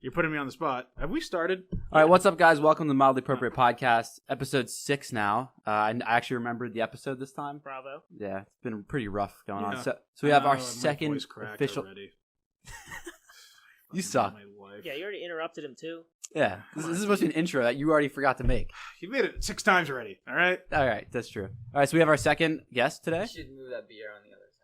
You're putting me on the spot. Have we started? All right, what's up, guys? Welcome to the Mildly Appropriate Podcast, episode 6 now. I actually remembered the episode this time. Bravo. Yeah, it's been pretty rough going on. Yeah. So we have our My second voice cracked official. already. You suck. My life. Yeah, you already interrupted him too. Yeah, this is supposed to be an intro that you already forgot to make. You made it 6 times already. All right. All right, that's true. All right, so we have our second guest today. You should move that beer on the other side.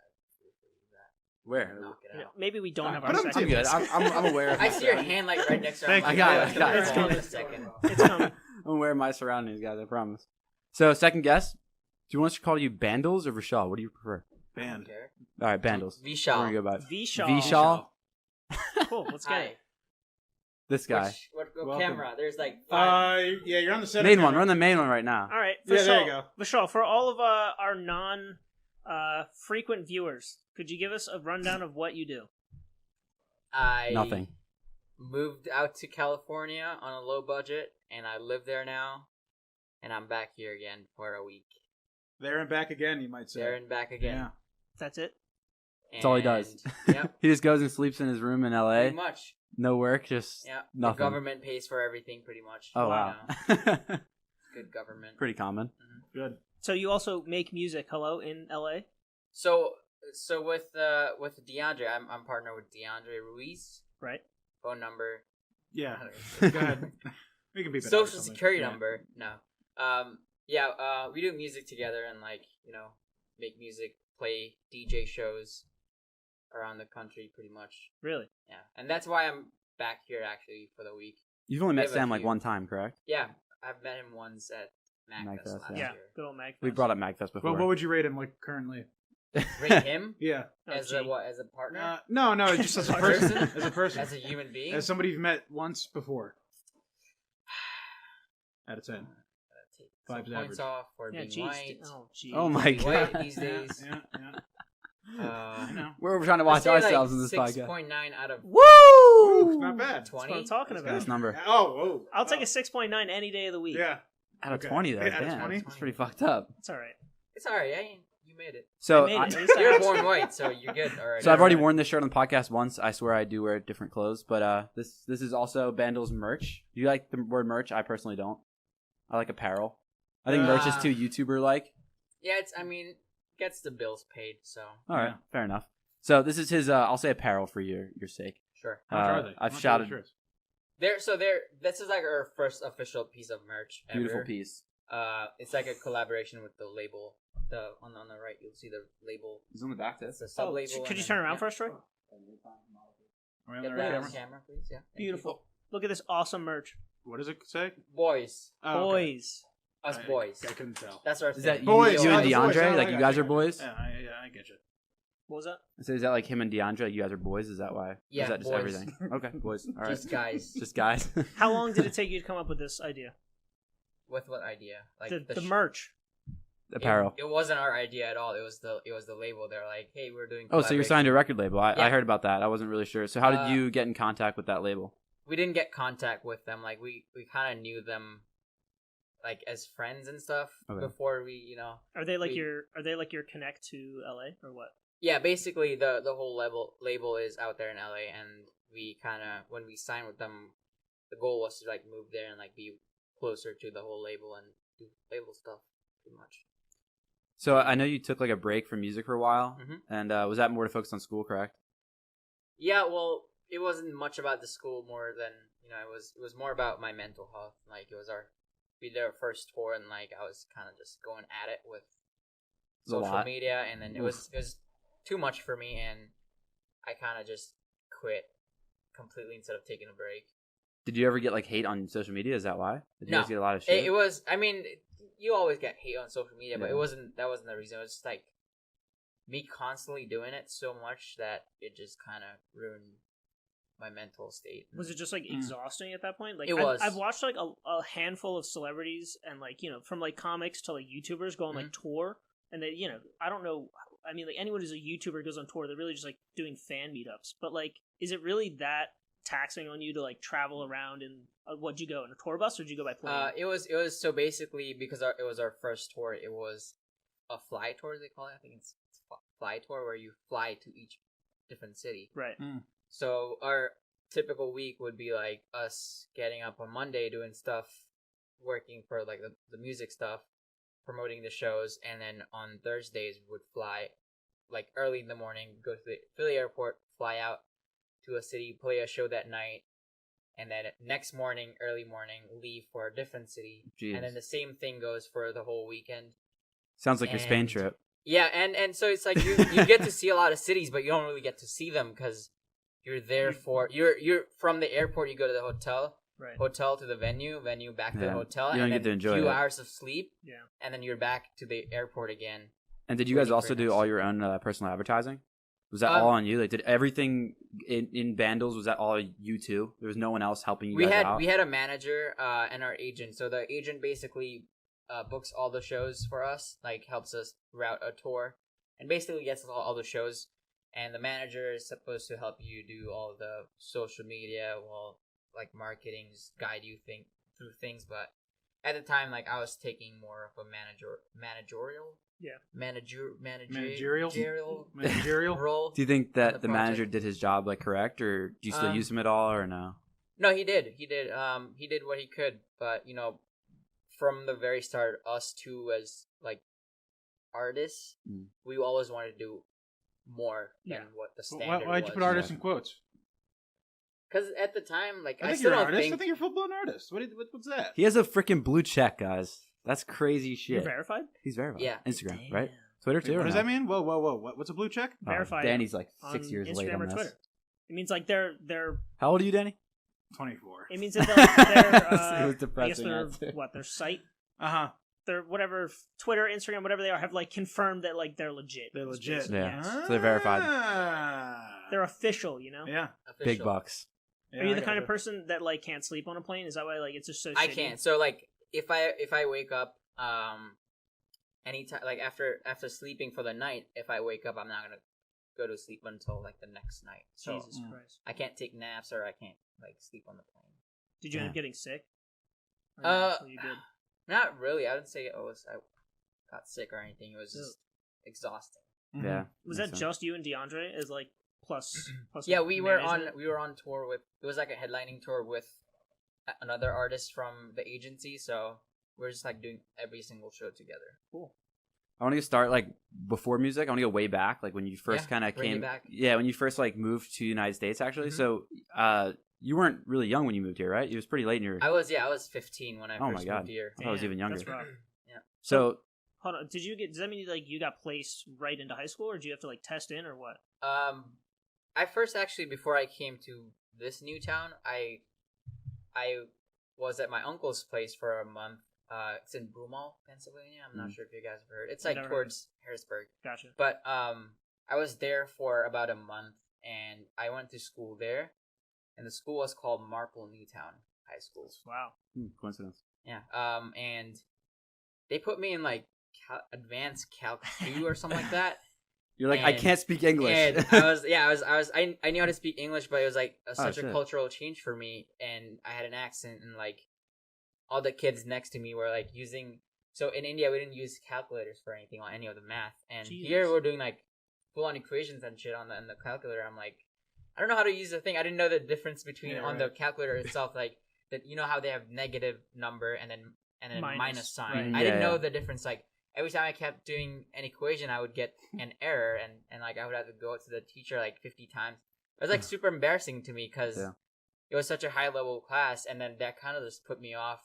Where? Knock it out. Maybe we don't have Put our him second. I'm good. I'm aware of I my see your surroundings. hand like right next to Thank our you. mic. I got it. It's Hold on coming. a second. It's coming. I'm aware of my surroundings, guys. I promise. So, second guest. Do you want us to call you Bandles or Vishal? What do you prefer? Band. Okay. All right, Bandles. Vishal. We're gonna go by Vishal. Vishal. Cool. Let's get Hi. it. This guy. What Welcome. camera? There's like 5. Yeah, you're on the center. Main one. Run the main one right now. All right. Yeah, Vishal, there you go. Vishal, for all of our non-frequent viewers, could you give us a rundown of what you do? I Nothing. moved out to California on a low budget, and I live there now, and I'm back here again for a week. There and back again, you might say. There and back again. Yeah. That's it. That's all he does. And, Yep. He just goes and sleeps in his room in LA. Pretty much. No work, just Yeah. nothing. The government pays for everything, pretty much. Oh, wow. You know, good government. Pretty common. Good. So you also make music. Hello in LA. So with DeAndre, I'm partnered with DeAndre Ruiz. Right. Phone number. Yeah. Go Go ahead. We can beep it out or Social something. security Yeah. number. No. We do music together and make music, play DJ shows around the country pretty much. Really? Yeah. And that's why I'm back here actually for the week. You've only met We have a Sam like few. one time, correct? Yeah. I've met him once at MagFest MagFest, last Yeah. Yeah. year. Good old Mag. We brought up MagFest before. Well, what would you rate him like currently? Rate him Yeah. as Oh, a gee. what? As a partner? No, just as a person. As a person. As a human being? As somebody you've met once before. Out of 10. Take Five's some points average. off for Yeah. being Jeez. white. Oh, geez. Oh my Being white god. these days. Yeah. I know. We're trying to watch ourselves in this podcast. 6.9 out of Woo! Not bad. That's what 20. I'm talking That's about. Nice number. Oh, whoa. I'll take a 6.9 any day of the week. Yeah. Out of Okay. 20, though. Out of Damn, 20? that's pretty fucked up. It's all right. It's alright. You made it. So, I made it. At least I You're asked. born white, so you're good. All right. so I've already right. worn this shirt on the podcast once. I swear I do wear different clothes, but this is also Bandle's merch. Do you like the word merch? I personally don't. I like apparel. I think merch is too YouTuber-like. Yeah, gets the bills paid, so All right, Yeah. fair enough. So this is his. I'll say apparel for your sake. sure. How much are they? I've How much are shouted. the shirts? This is like our first official piece of merch ever. Beautiful piece. It's like a collaboration with the label. On the right, you'll see the label. It's on the back too. It's a sub label. Could you turn around for us, Troy? Are we on Get the that right on camera? camera, please. Yeah. Thank Beautiful. Look at this awesome merch. What does it say? you. Boys, Oh, okay. Boys. us boys. I couldn't tell. That's our Is thing. that you, Boys, you and boys, DeAndre? I Like you got guys you. are boys? Yeah, I get you. What was that? So is that like him and DeAndre? Like you guys are boys? Is that why? Or Yeah, is that just boys. everything? Okay, boys. All right. Just guys. Just guys. How long did it take you to come up with this idea? With what idea? Like The merch. Apparel. It wasn't our idea at all. It was the label. They're like, hey, we're doing. Oh, so you're signed to a record label. I Yeah. heard about that. I wasn't really sure. So how did you get in contact with that label? We didn't get contact with them. Like we kind of knew them, like as friends and stuff Okay. before we. Are they like We- your connect to LA or what? Yeah, basically the whole label is out there in LA, and we kind of when we signed with them, the goal was to like move there and like be closer to the whole label and do label stuff pretty much. So I know you took like a break from music for a while, Mhm. and was that more to focus on school, correct? Yeah, well, it wasn't much about the school more than it was more about my mental health. Like we did our first tour, and like I was kind of just going at it with It's a social lot. media, and then it was too much for me, and I kind of just quit completely instead of taking a break. Did you ever get like hate on social media? Is that why? Did you No. guys get a lot of shit? It was. I mean, you always get hate on social media, but Yeah. that wasn't the reason. It was just like me constantly doing it so much that it just kind of ruined my mental state. Was it just like exhausting at that point? Like It was. I've watched like a handful of celebrities and like from like comics to like YouTubers go on like tour, and they I don't know. I mean, like anyone who's a YouTuber goes on tour, they're really just like doing fan meetups. But like, is it really that taxing on you to like travel around? And what'd you go in a tour bus or did you go by plane? It was so basically because it was our first tour. It was a fly tour, they call it. I think it's fly tour where you fly to each different city. Right. So our typical week would be like us getting up on Monday doing stuff, working for like the music stuff, promoting the shows, and then on Thursdays we would fly like early in the morning, go to the Philly airport, fly out to a city, play a show that night, and then next morning, early morning, leave for a different city. Jeez. And then the same thing goes for the whole weekend. Sounds like your Spain And- trip. Yeah, and so it's like you get to see a lot of cities, but you don't really get to see them because you're there for you're from the airport. You go to the hotel to the venue back to the Yeah. hotel, You don't and get then to a enjoy few it. hours of sleep, Yeah. and then you're back to the airport again. And did you guys Waiting also for do next. all your own personal advertising? Was that all Um, on you? Like, did everything in Bandles, was that all you two? There was no one else helping you We guys had out? we had a manager and our agent. So the agent basically books all the shows for us, like helps us route a tour, and basically gets us all the shows. And the manager is supposed to help you do all the social media, well, like marketing, just guide you through things. But at the time, like I was taking more of a managerial Managerial? role. Do you think that the the manager project. did his job like correct, or do you still use him at all, or no? No, he did. He did what he could, but from the very start, us two as like artists, we always wanted to do more than Yeah. what the standard Why'd you put artists in quotes? Because at the time, like I I, think still you're an don't artist. think. I think you're a full-blown artist. What's that? He has a freaking blue check, guys. That's crazy You're shit. verified? He's verified. Yeah. Instagram, Damn. right? Twitter Wait, too. what or does no? that mean? Whoa. What's a blue check? Oh, Verified Danny's like on 6 years late Instagram on or this. Twitter. It means like they're. How old are you, Danny? 24. It means that their It was I guess depressing their answer. their site, Uh-huh. their whatever Twitter, Instagram, whatever they are, have like confirmed that like they're legit. They're legit. Yeah. Yes. So they're verified. They're official, you know. Yeah. Big Official. bucks. Are you the kind of person that like can't sleep on a plane? Is that why like it's just so? I shitty? can't. So like if I wake up anytime, like after sleeping for the night, if I wake up, I'm not gonna go to sleep until like the next night. So Jesus Christ! I can't take naps or I can't like sleep on the plane. Did you end up Yeah. getting sick? Or no, you did. Not really. I wouldn't say I got sick or anything. It was just exhausting. Mhm. Yeah. Was makes that sense. just you and DeAndre as like plus? Yeah, we were management? on tour with. It was like a headlining tour with another artist from the agency. So we're just like doing every single show together. Cool. I want to start like before music. I want to go way back, like when you first Yeah, kind of bring it came. back. Yeah, when you first like moved to the United States, actually. Mhm. So, you weren't really young when you moved here, right? You was pretty late in your. I was 15 when I Oh my first God. moved here. I thought it was Damn, even younger. That's rough. So Hold on. Does that mean like you got placed right into high school, or do you have to like test in, or what? I first actually before I came to this new town, I was at my uncle's place for a month. It's in Broomall, Pennsylvania. I'm not sure if you guys have heard. It's like Never heard. towards Harrisburg. Gotcha. But I was there for about a month, and I went to school there, and the school was called Marple Newtown High School. Wow. coincidence. Yeah. And they put me in like advanced Calc 2 or something like that. You're like, I And- can't speak English. And I knew how to speak English, but it was like such a shit. cultural change for me, and I had an accent, and like all the kids next to me were like using. So in India, we didn't use calculators for anything on any of the math, and here Jesus. we're doing like full on equations and shit on the calculator. I'm like, I don't know how to use the thing. I didn't know the difference between Yeah, on right. the calculator itself, like that. You know how they have negative number and then Minus, minus sign. right. I Yeah, didn't know yeah. the difference. Like every time I kept doing an equation, I would get an error, and like I would have to go to the teacher like 50 times. It was like super embarrassing to me because Yeah. it was such a high level class, and then that kind of just put me off.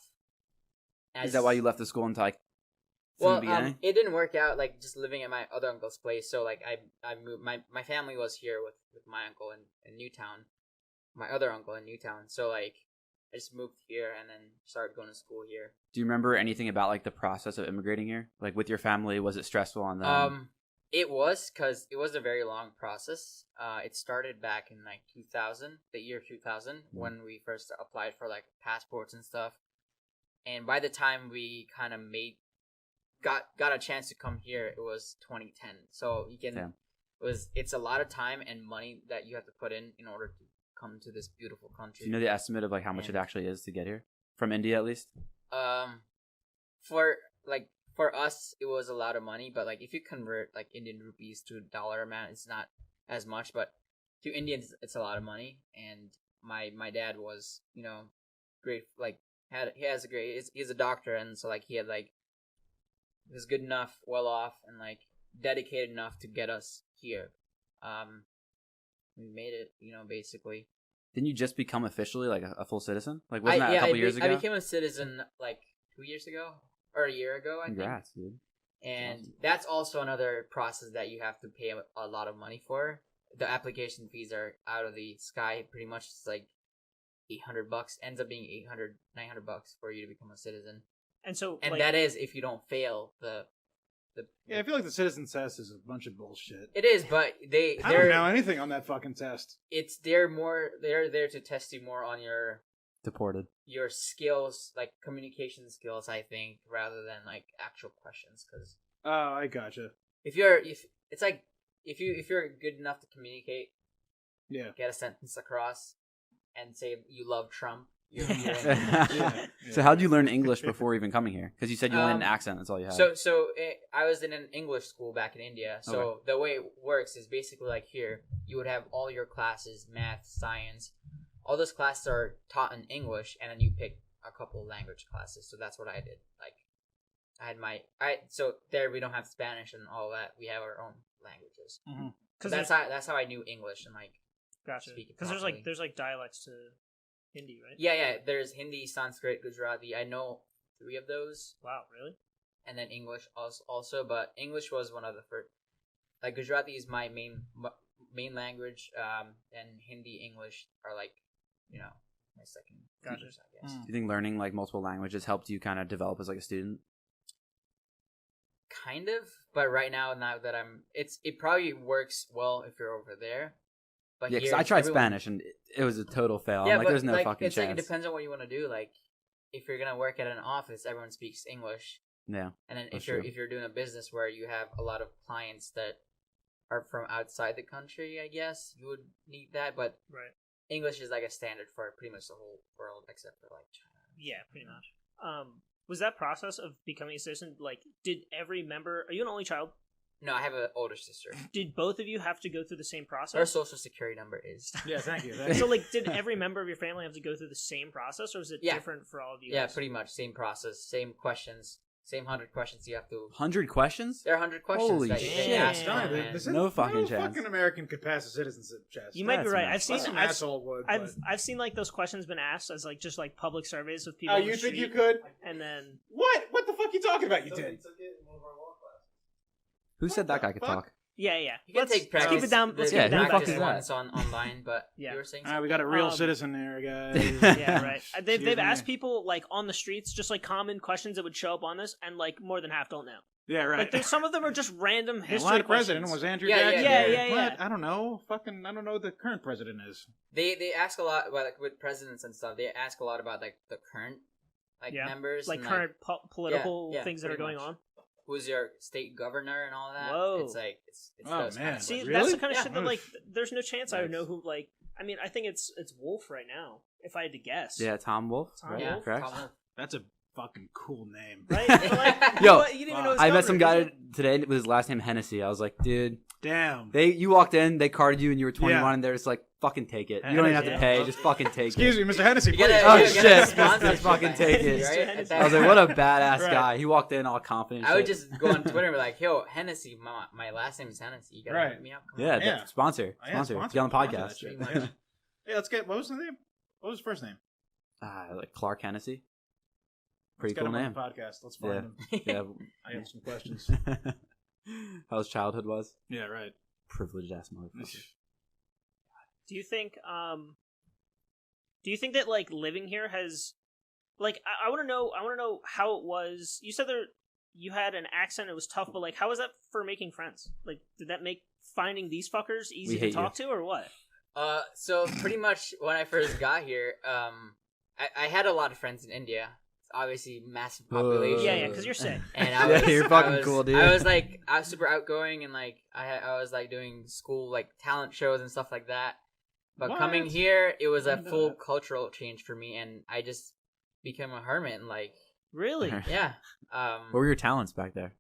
Is that why you left the school until like from Well, the beginning? it didn't work out. Like just living at my other uncle's place, so like I moved. My family was here with my uncle in Newtown, my other uncle in Newtown. So like I just moved here and then started going to school here. Do you remember anything about like the process of immigrating here? Like with your family, was it stressful on them? It was because it was a very long process. It started back in like 2000, the year 2000, when we first applied for like passports and stuff. And by the time we kind of got a chance to come here, it was 2010. So you can Damn. it's a lot of time and money that you have to put in order to come to this beautiful country. Do you know the estimate of like how much it And- actually is to get here from India, at least? For us, it was a lot of money, but like if you convert like Indian rupees to dollar amount, it's not as much. But to Indians, it's a lot of money, and my dad was, great. Like he's a doctor, and so like he had like he was good enough, well off, and like dedicated enough to get us here. We made it, basically. Didn't you just become officially like a full citizen? Like wasn't that a couple years ago? I became a citizen like 2 years ago or a year ago. Congrats, dude. And that's also another process that you have to pay a lot of money for. The application fees are out of the sky. Pretty much, it's like $800. Ends up being $900 for you to become a citizen. And so, and that is if you don't fail the. Yeah, I feel like the citizen test is a bunch of bullshit. It is, but I don't know anything on that fucking test. They're there to test you more on your deported your skills, like communication skills, I think, rather than like actual questions. Because I gotcha. If you're good enough to communicate, get a sentence across, and say you love Trump. So how'd you learn English before even coming here? Because you said you learned an accent. That's all you had. I was in an English school back in India. So the way it works is basically like here. You would have all your classes, math, science. All those classes are taught in English, and then you pick a couple language classes. So that's what I did. Like, I had so there we don't have Spanish and all that. We have our own languages. Mm-hmm. So that's how I knew English and like. Gotcha. Because there's like dialects to Hindi, right? Yeah. There's Hindi, Sanskrit, Gujarati. I know 3 of those. Wow, really? And then English also, but English was one of the first. Like Gujarati is my main language, and Hindi, English are like, my second. Gotcha. Language, I guess. Do you think learning like multiple languages helped you kind of develop as like a student? Kind of, but right now that it probably works well if you're over there. But yeah, because I tried Spanish and it was a total fail. Yeah, I'm like, there's no fucking it's chance. Like, it depends on what you want to do. Like, if you're gonna work at an office, everyone speaks English. Yeah. And then if you're doing a business where you have a lot of clients that are from outside the country, I guess you would need that. But English is like a standard for pretty much the whole world except for like China. Yeah, pretty much. Was that process of becoming a citizen like? Did every member? Are you an only child? No, I have an older sister. Did both of you have to go through the same process? Her social security number is. Yeah, thank you. So, like, did every member of your family have to go through the same process, or was it different for all of you? Yeah, guys? pretty much same process, same questions, same 100 questions you have to. 100 questions? There are 100 questions. Holy that shit! You ask No fucking chance. No fucking American could pass a citizenship test. You might be right. I've seen like those questions been asked as like just like public surveys with people. Oh, you think you could? And then what? What the fuck are you talking about? You did. Who said that guy could talk? Yeah. You can take practice. Let's keep it down. Let's keep it down. Fuck Once online, but you were saying. All right, we got a real citizen there, guys. Yeah, right. They've asked people like on the streets just like common questions that would show up on this, and like more than half don't know. Yeah, right. Like there's some of them are just random history. What president was Andrew Jackson? Yeah. What? I don't know. I don't know what the current president is. They ask a lot about like with presidents and stuff. They ask a lot about like the current members, like and, current political things that are going much. on. Who's your state governor and all that? Whoa. It's like it's Oh, those man. kind of See, questions. that's the kind of shit that like there's no chance I would Nice. know who like. I mean, I think it's Wolf right now. If I had to guess. Yeah, Tom Wolfe. Tom right? Wolfe? Correct. Tom Wolfe. That's a fucking cool name. Right? But, like, Yo, you didn't even know his I met some governor, guy today with his last name Hennessy. I was like, dude, Damn. you walked in, they carded you, and you were 21, Yeah. and they're just like, fucking take it. You don't even have to Yeah. pay, just fucking take Excuse it. me, Mr. Hennessy, You please. gotta- Oh you gotta shit, get a sponsorship just fucking take it. Right? I was like, what a badass Right. guy. He walked in all confident. I would shit. just go on Twitter and be like, "Yo, Hennessy, my last name is Hennessy. You gotta Right. hit me up." Come Yeah, on. Yeah. sponsor. Oh, yeah, Sponsor. Get on the sponsor podcast. that shit. Yeah. Hey, let's get. What was the name? What was his first name? Like Clark Hennessy. Pretty Let's get cool him name. on the podcast. Let's find him. Yeah. I have some questions. How his childhood was. Yeah, right. Privileged ass motherfucker. Do you think that like living here has like I want to know how it was. You said you had an accent, it was tough, but like how was that for making friends? Like did that make finding these fuckers easy to talk to or what? So pretty much when I first got here, I had a lot of friends in India. It's obviously massive population. Yeah, because you're sick. And Yeah, you're fucking cool, dude. I was super outgoing and like I was like doing school like talent shows and stuff like that. But What? coming here, it was a Didn't know full that. cultural change for me, and I just became a hermit. And like, Really? yeah. What were your talents back there?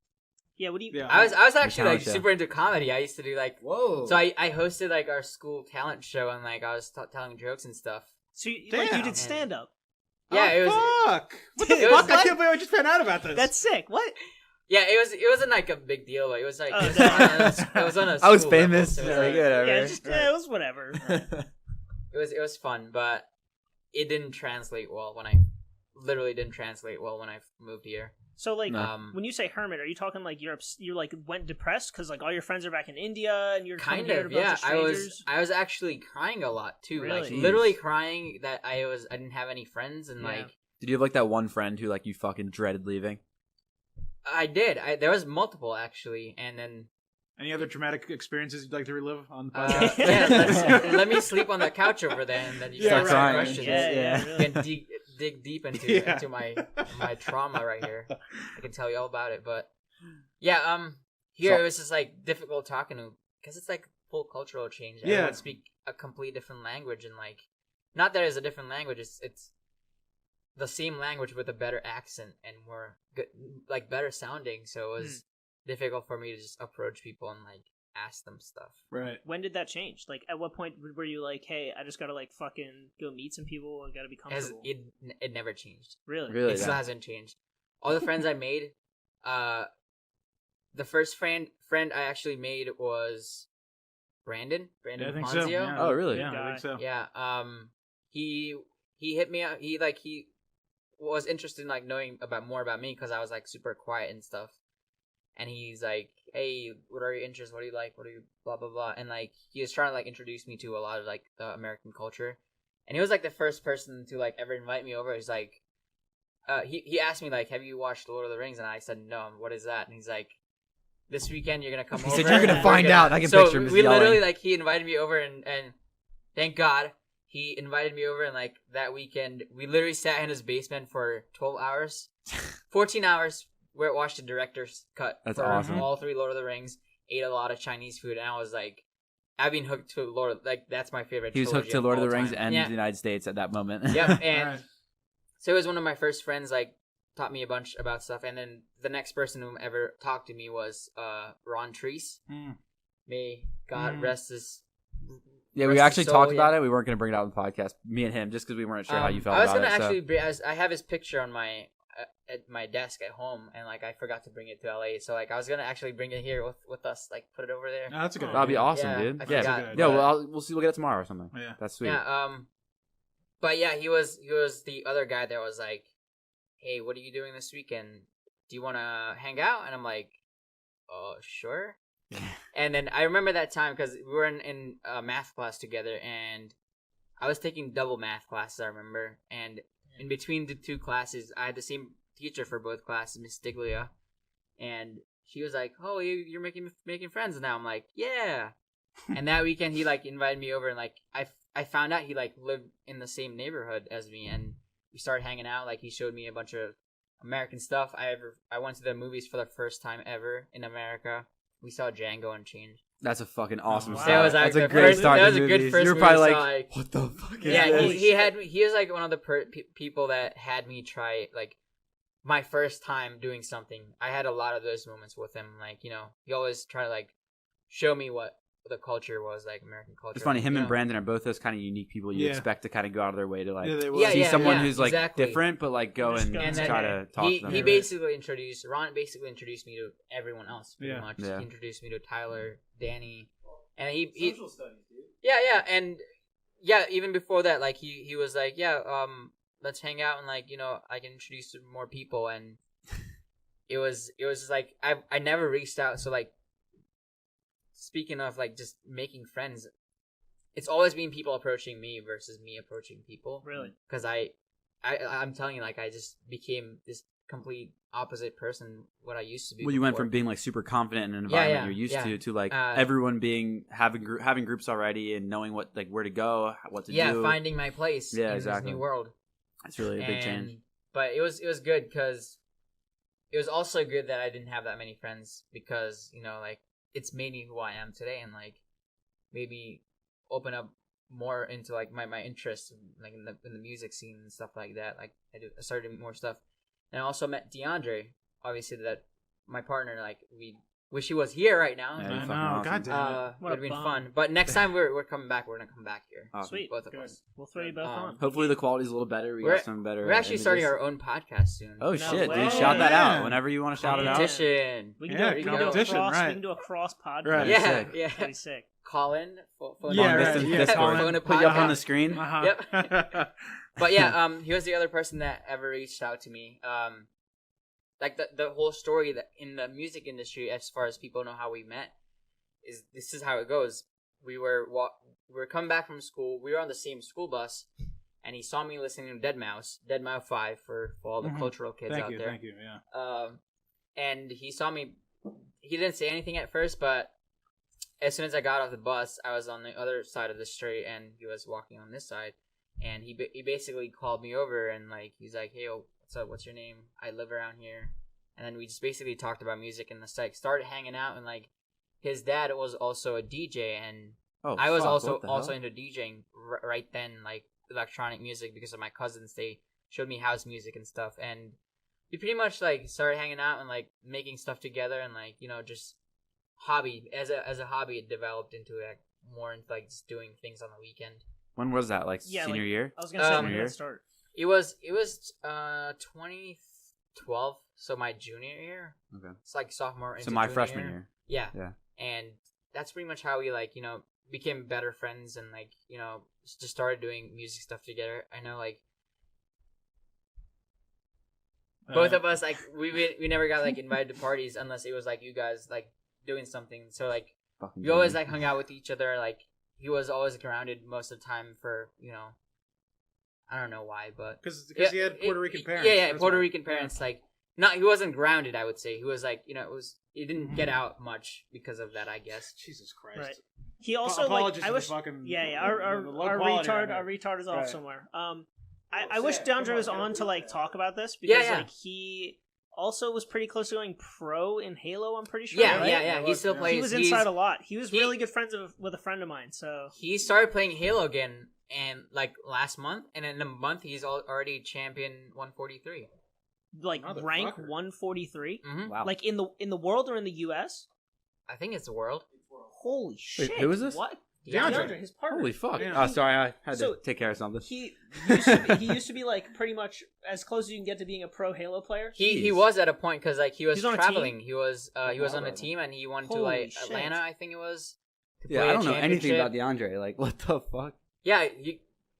Yeah, what do you? Yeah. I was actually talent like show. super into comedy. I used to do like Whoa. so I hosted like our school talent show and like I was telling jokes and stuff. So like you Damn. did stand up. Yeah, it was Fuck. What the It was fuck? I like- can't believe I just found out about this. That's sick. What? yeah, it wasn't like a big deal, but it was like Oh, it was no. it was on a I was school famous. level, so it was, Yeah, like, whatever. Yeah, it was whatever. it was fun, but it didn't translate well when I moved here. So like No. when you say hermit, are you talking like you like went depressed because like all your friends are back in India and you're coming Kind here of, to a bunch yeah. of strangers? I was actually crying a lot too, like Really? literally crying that I didn't have any friends and Yeah. like Did you have like that one friend who like you fucking dreaded leaving? I did. There was multiple actually, and then Any other traumatic experiences you'd like to relive on the uh, podcast? yeah, let me sleep on the couch over there, and then you Yeah, start right, asking right. questions. Yeah, really. You can dig deep into Yeah. into my trauma right here. I can tell you all about it, but yeah, here So- it was just like difficult talking to because it's like full cultural change. Yeah. Everyone speak a complete different language, and like not that it's a different language. It's the same language with a better accent and more good, like better sounding. So it was difficult for me to just approach people and like ask them stuff. Right. When did that change? Like, at what point were you like, "Hey, I just gotta like fucking go meet some people. I gotta be As comfortable." it never changed. Really? Really? It still hasn't changed. All the friends I made, the first friend I actually made was Brandon Yeah, I think Ponzio. so. Yeah. Oh, really? Yeah, I think so. Yeah, he hit me up. He was interested in like knowing more about me because I was like super quiet and stuff. And he's like, "Hey, what are your interests? What do you like? What do you blah blah blah?" And like he was trying to like introduce me to a lot of like the American culture. And he was like the first person to like ever invite me over. He's like, he asked me like, "Have you watched Lord of the Rings?" And I said, "No." What is that? And he's like, "This weekend you're gonna come He over." said, "You're gonna and find we're out." I can so picture him just we yelling. literally like he invited me over and thank God he invited me over and like that weekend we literally sat in his basement for 12 hours, 14 hours. We watched the director's cut That's for awesome. all 3 Lord of the Rings. Ate a lot of Chinese food, and I was like, I've been hooked to that's my favorite. He was hooked trilogy to of Lord of all the Rings time. and Yeah. the United States at that moment. Yep, and Right. so it was one of my first friends, like, taught me a bunch about stuff, and then the next person who ever talked to me was Ron Treese. Mm. May God Mm. rest his... Yeah, we rest actually his talked soul, about yeah. it. We weren't going to bring it out on the podcast, me and him, just because we weren't sure how you felt I was about gonna it. actually, I have his picture on my at my desk at home, and like I forgot to bring it to LA, so like I was gonna actually bring it here with us, like put it over there. No, that's a good. Oh, That'd be idea. awesome, Yeah, dude. I Yeah, forgot, yeah. yeah. but- Well, we'll see. We'll get it tomorrow or something. Yeah. That's sweet. Yeah. But yeah, he was the other guy that was like, "Hey, what are you doing this weekend? Do you want to hang out?" And I'm like, sure." And then I remember that time because we were in a math class together, and I was taking double math classes. I remember, and in between the 2 classes, I had the same teacher for both classes, Miss Stiglia, and she was like, "Oh, you're making friends now." I'm like, "Yeah." And that weekend, he like invited me over, and like I found out he like lived in the same neighborhood as me, and we started hanging out. Like he showed me a bunch of American stuff. I went to the movies for the first time ever in America. We saw Django Unchained. That's a fucking awesome Wow. start. That was like That's a the great first, start. that to was a good movies. first You were movie probably I like, saw, like, what the fuck is yeah, this? he was like one of the people that had me try like my first time doing something. I had a lot of those moments with him. Like, you know, he always tried to like show me what the culture was, like American culture. It's funny. Him you and know? Brandon are both those kind of unique people you Yeah. expect to kind of go out of their way to like Yeah, they will. Yeah, see yeah, someone yeah, who's like exactly. different, but like go Just and go And try then to talk to he them. he Yeah. basically introduced Ron basically introduced me to everyone else pretty Yeah. much. Yeah. He introduced me to Tyler, Danny, and he studies, dude. yeah, and yeah, even before that, like he was like, "Yeah, let's hang out and like, you know, I can introduce you to more people." And it was just like I never reached out. So like, speaking of like just making friends, it's always been people approaching me versus me approaching people. Really? Because I'm telling you, like I just became this complete opposite person what I used to be. Well, you went before. from being like super confident in an Yeah, environment yeah, you're used yeah. to like Uh, everyone being having groups already and knowing what like where to go, what to do. finding my place Yeah, in exactly. this new world. It's really a big change. But it was good because it was also good that I didn't have that many friends because, you know, like it's made me who I am today and like maybe open up more into like my interests like in the music scene and stuff like that. Like I started doing more stuff, and I also met DeAndre. Obviously, that my partner, like we wish he was here right now. Yeah, I fucking know. awesome. God damn it. What a Would have been bum. fun. But next time we're coming back. We're gonna come back here. Awesome. Sweet. Both of Good. us. We'll throw you both on. Hopefully the quality's a little better. We got some better. We're actually starting images. our own podcast soon. Oh No shit, way. dude! Shout that Yeah. out whenever you want to shout it out. Competition. We can Yeah, do, we can do a competition, cross. right. We can do a cross podcast. Right. Yeah, sick. yeah. That'd be sick. Call in. Phone Yeah, Long right, distance yeah, Discord. call in. Put you up on podcast. the screen. Uh-huh. But yeah, he was the other person that ever reached out to me. Like the whole story that in the music industry, as far as people know how we met, is this is how it goes. We were coming back from school. We were on the same school bus, and he saw me listening to Dead Mouse 5 for all the Mhm. cultural kids out there. Thank you, yeah. And he saw me. He didn't say anything at first, but as soon as I got off the bus, I was on the other side of the street, and he was walking on this side. And he basically called me over, and like he's like, "Hey, what's up? What's your name? I live around here." And then we just basically talked about music, and like started hanging out. And like his dad was also a DJ, and Oh, I was fuck, also what the hell? into DJing right then, like electronic music, because of my cousins. They showed me house music and stuff, and we pretty much like started hanging out and like making stuff together, and like just hobby as a hobby. It developed into like more into like just doing things on the weekend. When was that? Like Yeah, senior like- year? I was gonna say when Um, did it start? It was 2012, so my junior year. Okay. It's like sophomore into So my junior freshman year. Yeah. Yeah. And that's pretty much how we like, became better friends and like, just started doing music stuff together. I know like both of us like we never got like invited to parties unless it was like you guys like doing something. So like Fucking we always dumb. like hung out with each other. Like he was always grounded most of the time for, I don't know why, but Because he had Puerto Rican parents. Yeah, that's Puerto why. Rican parents. Like, he wasn't grounded. I would say he was like, he didn't get Mhm. out much because of that. I guess. Jesus Christ. Right. He also Apologies like I for wish. the fucking Yeah. the low Our quality retard. right Our now. retard is off Right. somewhere. I wish sad. DeAndre Come was on, on to like that. talk about this because Yeah. like he also was pretty close to going pro in Halo. I'm pretty sure. Yeah, right? yeah. He still Yeah. plays. He was he's- inside a lot. He was he- really good friends with a friend of mine. So He started playing Halo again, and like last month, and in a month he's already champion 143. like rank Motherfucker. 143. Mm-hmm. Wow. Like in the world or in the U.S. I think it's the world. Holy shit! who is this? What? DeAndre. His partner. Holy fuck! Yeah. Oh, sorry, I had So- to take care of something. He used to be like pretty much as close as you can get to being a pro Halo player. He Jeez. was at a point because like he was He's on a traveling. He was on a Wow. team, and he went to Holy like shit. Atlanta, I think it was. To Yeah, play I a don't know anything about championship. DeAndre. Like, what the fuck? Yeah,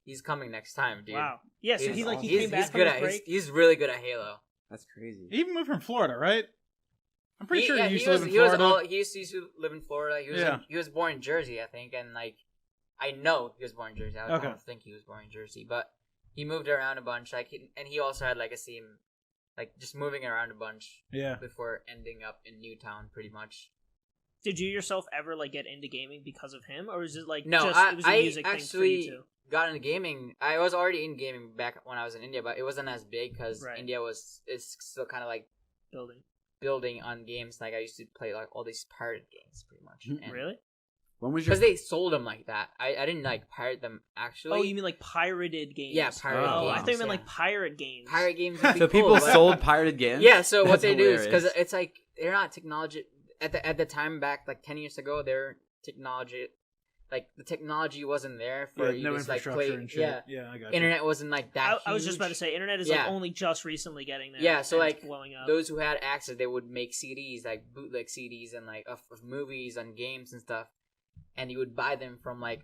he's coming next time, dude. Wow. Yeah. So he awesome. came back he's from good his at break. he's really good at Halo. That's crazy. He even moved from Florida, right? I'm pretty sure yeah, he used to live in Florida. He used to live in Florida. Yeah. He was born in Jersey, I think, and like I know he was born in Jersey. I Okay. don't think he was born in Jersey, but he moved around a bunch. Like, and he also had like a scene, like just moving around a bunch Yeah. before ending up in Newtown, pretty much. Did you yourself ever like get into gaming because of him, or is it like No, just it was a I music thing for actually you too? got into gaming. I was already in gaming back when I was in India, but it wasn't as big because Right. India is still kind of like Building. on games. Like I used to play like all these pirate games, pretty much. And- Really? When was your? Because they sold them like that. I didn't like pirate them actually. Oh, you mean like pirated games? Yeah, pirated Oh, I games, thought you meant yeah. like pirate games. pirate games? Would be so cool, people but- sold pirated games. Yeah, so what That's they do is because hilarious. it's like they're not technology at the time back like 10 years ago. Their technology, like the technology wasn't there for Yeah, you no to just, like infrastructure play. and shit. Yeah, Yeah, I got you. internet wasn't like that. I was just about to huge. say, internet is Yeah. like only just recently getting there. Yeah, so and it's like blowing up. those who had access, they would make CDs, like bootleg CDs, and like of movies and games and stuff, and you would buy them from like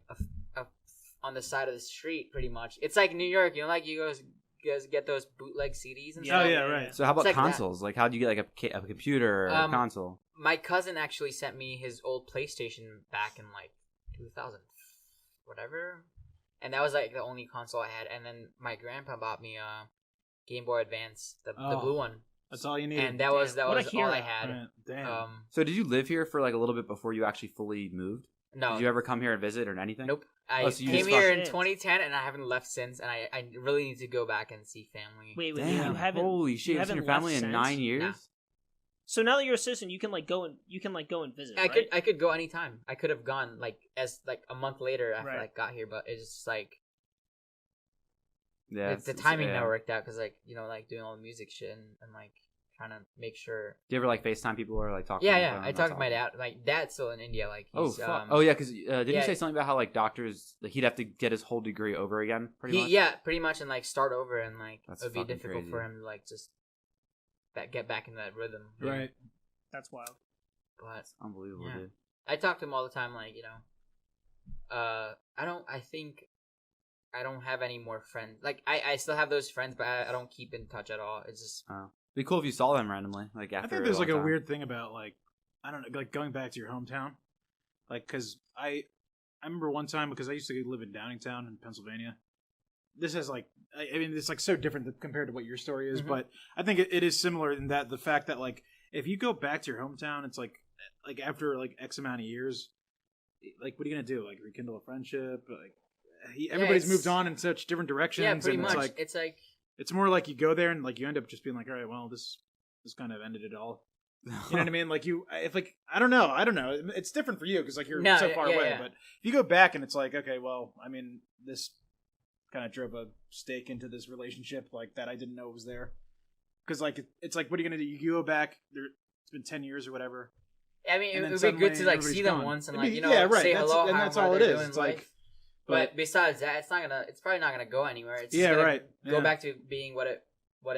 on the side of the street, pretty much. It's like New York, like you guys get those bootleg CDs and Yeah. Oh stuff. yeah, right. So how about It's like that. consoles? Like, how do you get like a computer or a console? My cousin actually sent me his old PlayStation back in like 2000, whatever, and that was like the only console I had. And then my grandpa bought me a Game Boy Advance, the Oh. blue one, That's all you need. and that was What a all hero. I had. Right. Damn. So did you live here for like a little bit before you actually fully moved? No, Did you ever come here and visit or anything? nope. I Oh, so you came just here fucking- in 2010, and I haven't left since. And I really need to go back and see family. Wait, Damn. you haven't? Holy shit! you You've seen haven't your family left in since? 9 years. Nah. So now that you're a citizen, you can like go and visit. I right? could go anytime. I could have gone like a month later after Right. I got here, but it's just like Yeah, the timing yeah. never worked out because like like doing all the music shit and like trying to make sure. Do you ever like FaceTime people or like talk? to Yeah, them yeah. on the phone? I That's talked to my awesome. dad. My dad's still in India. Like, Oh, he's, fuck. Oh, yeah, because didn't yeah. you say something about how like doctors, like, he'd have to get his whole degree over again, pretty much? Yeah, pretty much, and like start over, and like That's it would be fucking difficult crazy. for him to like just get back in that rhythm. Right. That's wild. But Unbelievable, Yeah. dude. I talk to him all the time. Like, I think I don't have any more friends. Like, I still have those friends, but I don't keep in touch at all. It's just It'd be cool if you saw them randomly, like after. I think there's like a long time. weird thing about like I don't know, like going back to your hometown, like because I remember one time because I used to live in Downingtown in Pennsylvania. This has like I mean it's like so different compared to what your story is, Mhm. but I think it is similar in that the fact that like if you go back to your hometown, it's like after like X amount of years, like what are you gonna do? Like rekindle a friendship? Like everybody's it's- moved on in such different directions. yeah, pretty and much. It's like It's like it's more like you go there and like you end up just being like, all right, well this kind of ended it all. You know what I mean? Like if like I don't know. It's different for you because like you're No, so far yeah, away. yeah. But if you go back and it's like, okay, well, I mean, this kind of drove a stake into this relationship like that I didn't know was there. Because like it's like, what are you gonna do? You go back there. It's been 10 years or whatever. I mean, And it then would be good to suddenly like everybody's see them gone. once and It'd like be- yeah, right. say That's- hello. and how that's are all they it is. doing It's in like, life. But besides that, it's probably not gonna go anywhere. It's just yeah, gonna right. Go Yeah. back to being what it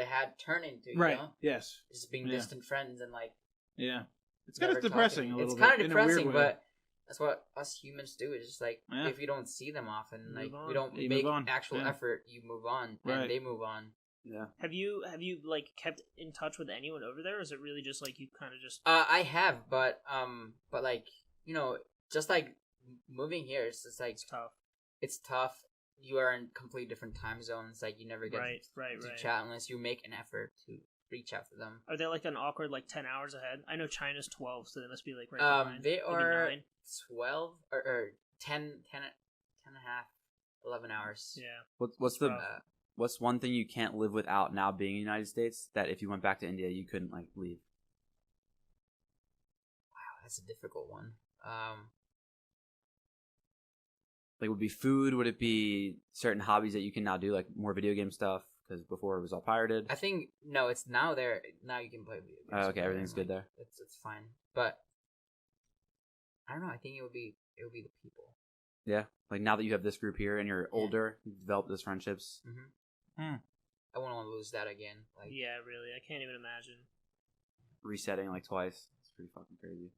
had turned into. You Right. know? Yes. Just being Yeah. distant friends and like. Yeah. It's kind never of depressing talking. a little It's bit. kind of in a weird depressing, way. but that's what us humans do. It's just like Yeah. if you don't see them often, like Move on. we don't You make move on. actual Yeah. effort. You move on, Right. and they move on. Yeah. Have you like kept in touch with anyone over there, or is it really just like you kind of just? I have, but like just like moving here, it's just like It's tough. it's tough. You are in completely different time zones. Like you never get Right. to chat unless you make an effort to reach out to them. Are they like an awkward like 10 hours ahead? I know China's 12, so they must be like right behind. They Maybe are 9. 12 or 10 and a half, 11 hours. Yeah. What's rough. what's one thing you can't live without now being in the United States that if you went back to India you couldn't like leave? Wow, that's a difficult one. Like, would it be food? Would it be certain hobbies that you can now do, like more video game stuff? Because before it was all pirated. I think no, it's now there. Now you can play video games. Oh, okay, over everything's and, good like, there. It's fine, but I don't know. I think it would be the people. Yeah, like now that you have this group here and you're older, you've developed those friendships. I wouldn't want to lose that again. Like Yeah, really. I can't even imagine. Resetting like twice. It's pretty fucking crazy.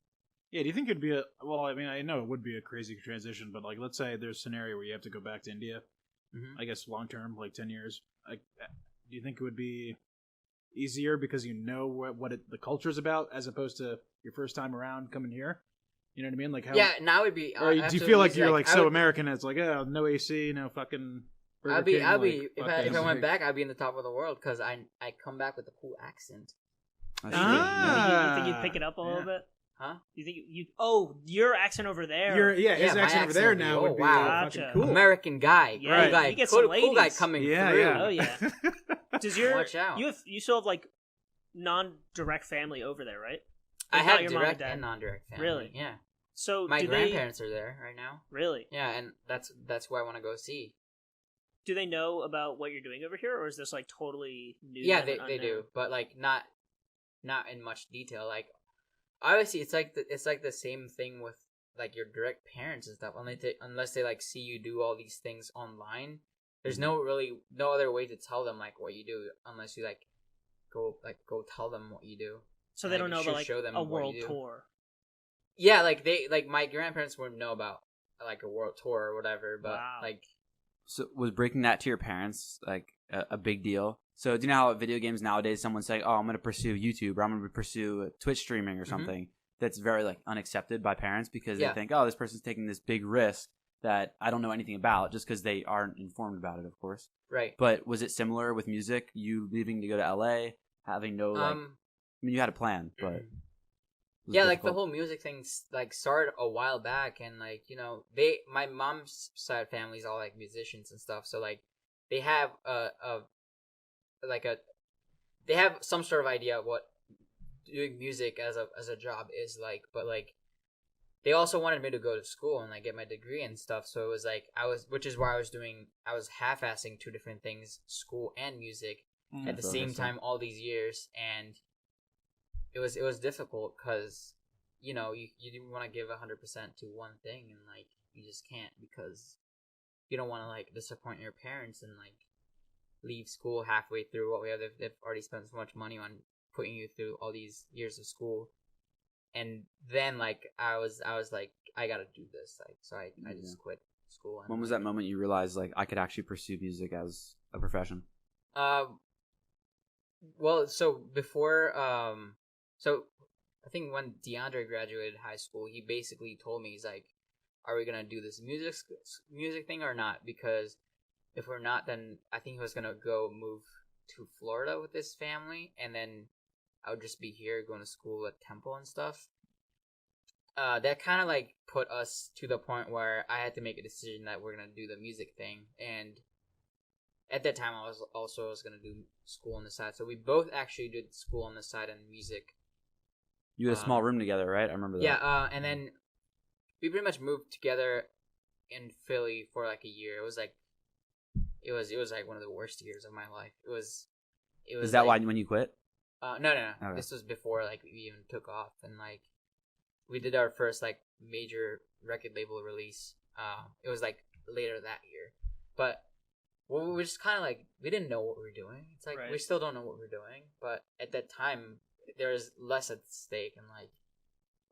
Yeah, do you think it'd be well, I mean, I know it would be a crazy transition, but like, let's say there's a scenario where you have to go back to India, Mhm. I guess long term, like 10 years. Like, do you think it would be easier because you know what the culture's about as opposed to your first time around coming here? You know what I mean? Like, how? yeah, now it'd be. Or do you absolutely feel like easy. you're like I so would- American? It's like, oh, no AC, no fucking. Burger I'd be. King, I'd be. like, If fuck I this. went back, I'd be in the top of the world because I come back with a cool accent. That's Ah. You think you'd pick it up a little Yeah. bit? Huh? You think you? Oh, your accent over there. His Yeah, my accent over accent there would be, now oh, would be wow. fucking Gotcha. cool. American guy, Yeah, cool guy, you get some cool guy ladies. coming Yeah, through. yeah. Oh yeah. Does your Watch out. you still have like non-direct family over there, right? I It's not have your mom and direct dad. and non-direct family. Really? Yeah. So My do grandparents are there right now. they really? Yeah, and that's who I want to go see. Do they know about what you're doing over here, or is this like totally new? Yeah, and they unknown? do, but like not in much detail. Like obviously, it's like the same thing with like your direct parents and stuff. Unless they like see you do all these things online, there's no other way to tell them like what you do unless you like go tell them what you do. So they Like, don't know you about should like show them a what world you do. tour. Yeah, like my grandparents wouldn't know about like a world tour or whatever, but Wow. like So was breaking that to your parents like a big deal? So do you know how at video games nowadays someone's saying, "Oh, I'm going to pursue YouTube," or "I'm going to pursue Twitch streaming," or something that's very like unaccepted by parents because Yeah. they think, "Oh, this person's taking this big risk that I don't know anything about," just because they aren't informed about it, of course. right. But was it similar with music? You leaving to go to LA, having no like, I mean, you had a plan, but it was yeah, like the difficult. whole music thing like started a while back, and like my mom's side family's all like musicians and stuff, so like they have they have some sort of idea of what doing music as a job is like, but like they also wanted me to go to school and like get my degree and stuff, so it was like which is why I was half-assing two different things, school and music, at the So same interesting. time all these years, and it was difficult because you didn't want to give 100% to one thing, and like you just can't because you don't want to like disappoint your parents and like leave school halfway through what we have. They've already spent so much money on putting you through all these years of school, and then like I was like I gotta do this, like so I just quit school. And, when was that moment you realized like I could actually pursue music as a profession? Well, so before so I think when DeAndre graduated high school, he basically told me, he's like, are we gonna do this music thing or not? Because if we're not, then I think he was gonna go move to Florida with his family, and then I would just be here going to school at Temple and stuff. That kind of like put us to the point where I had to make a decision that we're gonna do the music thing, and at that time I was gonna do school on the side. So we both actually did school on the side and music. You had a small room together, right? I remember that. Yeah, and then we pretty much moved together in Philly for like a year. It was like one of the worst years of my life. It was. Is that like, why when you quit? No. Okay. This was before like we even took off, and like we did our first like major record label release. It was like later that year, but we were just kind of like we didn't know what we were doing. It's like we still don't know what we're doing, but at that time there was less at stake and like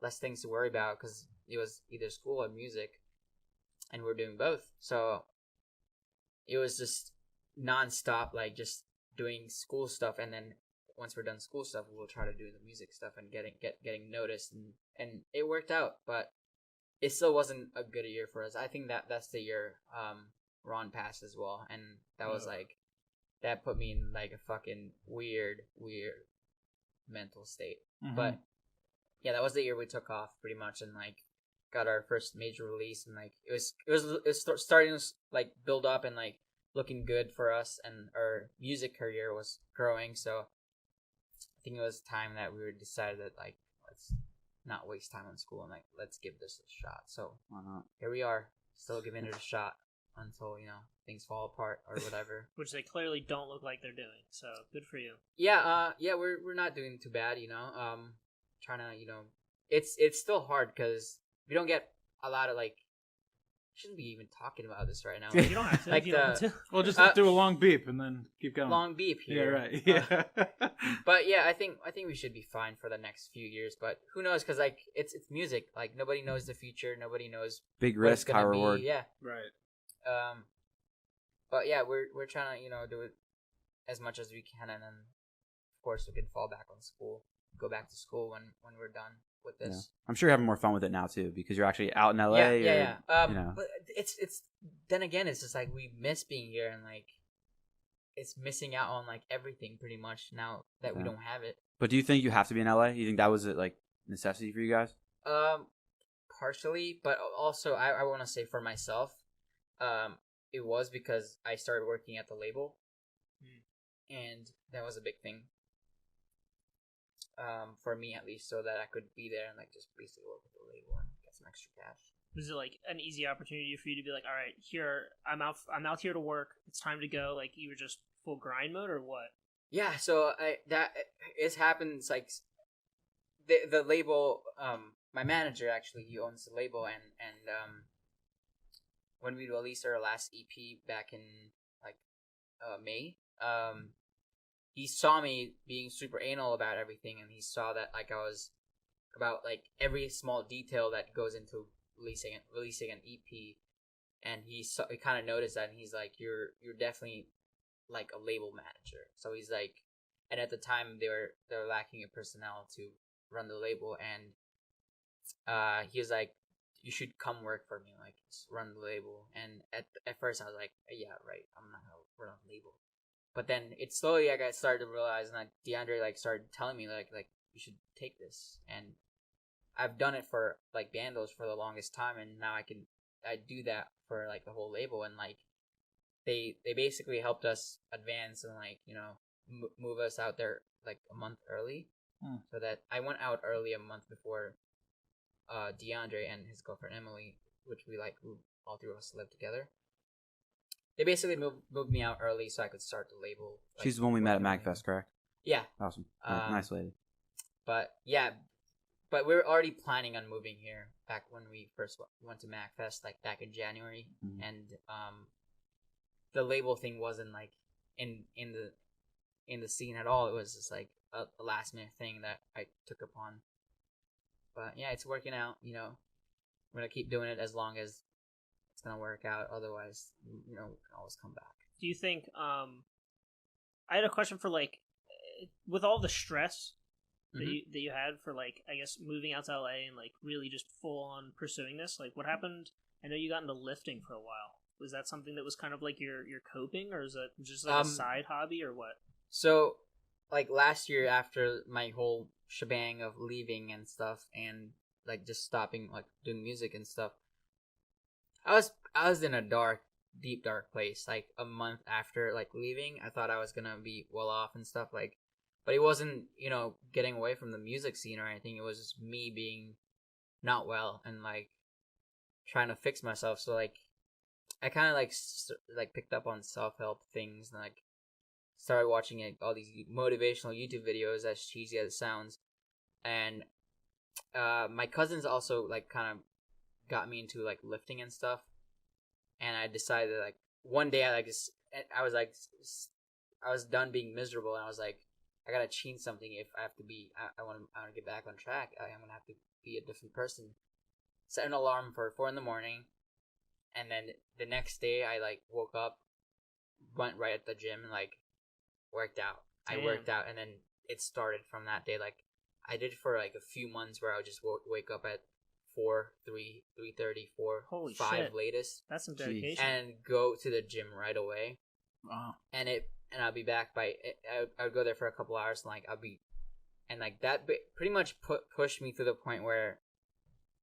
less things to worry about because it was either school or music, and we're doing both. So it was just nonstop, like just doing school stuff, and then once we're done school stuff, we'll try to do the music stuff and getting noticed, and it worked out, but it still wasn't a good year for us. I think that's the year Ron passed as well, and that was like that put me in like a fucking weird mental state. Mm-hmm. But yeah, that was the year we took off pretty much, and like got our first major release, and like it was starting to like build up and like looking good for us, and our music career was growing. So I think it was time that we decided that like let's not waste time on school and like let's give this a shot. So here we are, still giving it a shot until things fall apart or whatever. Which they clearly don't look like they're doing. So good for you. Yeah, we're not doing too bad. Trying to it's still hard because we don't get a lot of like. Shouldn't be even talking about this right now. You don't have to. Like you don't have to. Well, just do a long beep and then keep going. Long beep here. Yeah, right. Yeah. But yeah, I think we should be fine for the next few years. But who knows? Because like it's music. Like nobody knows the future. Nobody knows. Big risk, high reward. Yeah. Right. But yeah, we're trying to do it as much as we can, and then of course we can fall back on school, go back to school when we're done with this. Yeah. I'm sure you're having more fun with it now too because you're actually out in LA. Yeah. But it's then again, it's just like we miss being here, and like it's missing out on like everything pretty much now that we don't have it. But do you think you have to be in LA? You think that was like necessity for you guys? Partially, but also I want to say for myself, it was because I started working at the label, and that was a big thing. For me at least, so that I could be there and like just basically work with the label and get some extra cash. Was it like an easy opportunity for you to be like, all right, here I'm out here to work. It's time to go. Like you were just full grind mode or what? Yeah, so it happens like the label. My manager actually, he owns the label, and when we released our last EP back in like May, he saw me being super anal about everything, and he saw that like I was about like every small detail that goes into releasing an EP, and he kind of noticed that, and he's like, you're definitely like a label manager. So he's like, and at the time they were lacking a personnel to run the label, and he was like, you should come work for me, like just run the label. And at first I was like, yeah, right, I'm not gonna run a label. But then it slowly I started to realize, and like DeAndre like started telling me like you should take this, and I've done it for like Bandlez for the longest time, and now I do that for like the whole label, and like they basically helped us advance and like move us out there like a month early, so that I went out early a month before DeAndre and his girlfriend Emily, which we all three of us lived together. They basically moved me out early so I could start the label. She's the one we met at MagFest, correct? Yeah. Awesome. Nice lady. But yeah, but we're already planning on moving here back when we first went to MacFest, like back in January, Mhm. and the label thing wasn't like in the scene at all. It was just like a last minute thing that I took upon. But yeah, it's working out. You know, we're gonna keep doing it as long as it's gonna work out. Otherwise, you know, we can always come back. Do you think? I had a question for like, with all the stress that you had for like, I guess moving out to LA and like really just full on pursuing this. Like, what happened? I know you got into lifting for a while. Was that something that was kind of like your coping, or is it just like a side hobby, or what? So, like last year, after my whole shebang of leaving and stuff, and like just stopping like doing music and stuff, I was in a deep dark place. Like a month after like leaving, I thought I was gonna be well off and stuff. Like, but it wasn't, you know, getting away from the music scene or anything. It was just me being not well and like trying to fix myself. So like, I kind of like picked up on self-help things and like started watching like all these motivational YouTube videos, as cheesy as it sounds. And my cousins also like kind of got me into like lifting and stuff. And I decided like one day I was done being miserable, and I was like, I gotta change something if I have to be. I want to get back on track. I'm gonna have to be a different person. Set an alarm for 4 a.m, and then the next day I like woke up, went right at the gym and like worked out. Damn. I worked out, and then it started from that day. Like I did for like a few months where I would just wake up at 4, 3, 3:30, 4, Holy 5 shit. latest, That's some Jeez. dedication. and go to the gym right away. Wow. And I'll be back by. I would go there for a couple hours, and like I'll be, and like that pretty much pushed me to the point where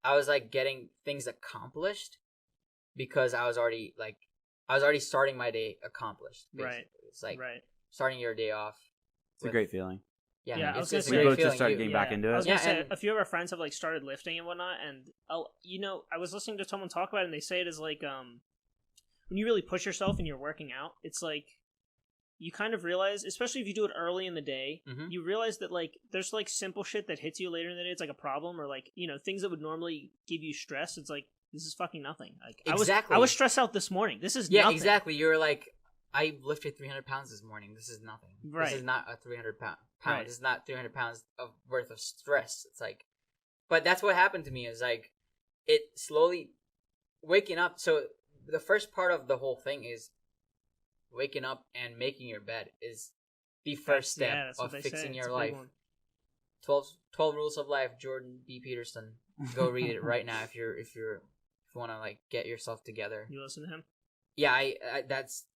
I was like getting things accomplished because I was already starting my day accomplished. Basically. Right. It's like right. starting your day off. It's a great feeling. Yeah, Yeah, I was it's gonna a say- We great both feeling. just started getting back into I was it. gonna Yeah, say and- a few of our friends have like started lifting and whatnot, and you know, I was listening to someone talk about it, and they say it is like when you really push yourself and you're working out, it's like you kind of realize, especially if you do it early in the day, Mhm. you realize that like there's like simple shit that hits you later in the day. It's like a problem, or like, you know, things that would normally give you stress. It's like, this is fucking nothing. Like Exactly. I was stressed out this morning. This is Yeah, nothing. exactly. You're like, I lifted 300 pounds this morning. This is nothing. Right. This is not a 300 pound. Right. This is not 300 pounds of worth of stress. It's like, but that's what happened to me. Is like, it slowly waking up. So the first part of the whole thing is waking up and making your bed is the first step That's what of they say. fixing It's your a big life. one. 12 Rules of Life, Jordan B. Peterson. Go read it right now if you want to like get yourself together. You listen to him? Yeah, I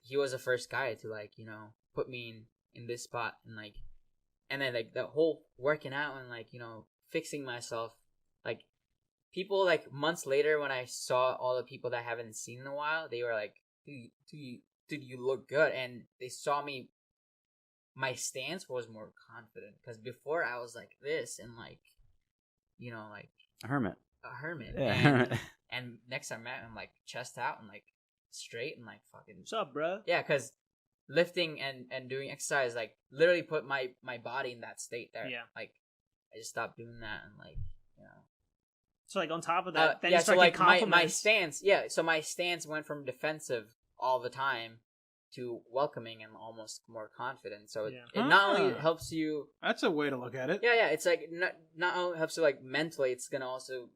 he was the first guy to like, you know, put me in this spot, and then like the whole working out and like, you know, fixing myself, like people like months later when I saw all the people that I haven't seen in a while, they were like, dude, you look good, and they saw me. My stance was more confident because before I was like this and like, you know, like A hermit. a hermit. Yeah. And next time I met him, like chest out and like straight and like fucking. What's up, bro? Yeah, because lifting and doing exercise like literally put my body in that state there. Yeah. Like I just stopped doing that and like, you know. So like on top of that, then Yeah, you so start like getting my compliments. stance, yeah, so my stance went from defensive all the time to welcoming and almost more confident. So Yeah. it not only Ah. helps you. That's a way to look at it. Yeah, it's like not only helps you like mentally, it's gonna also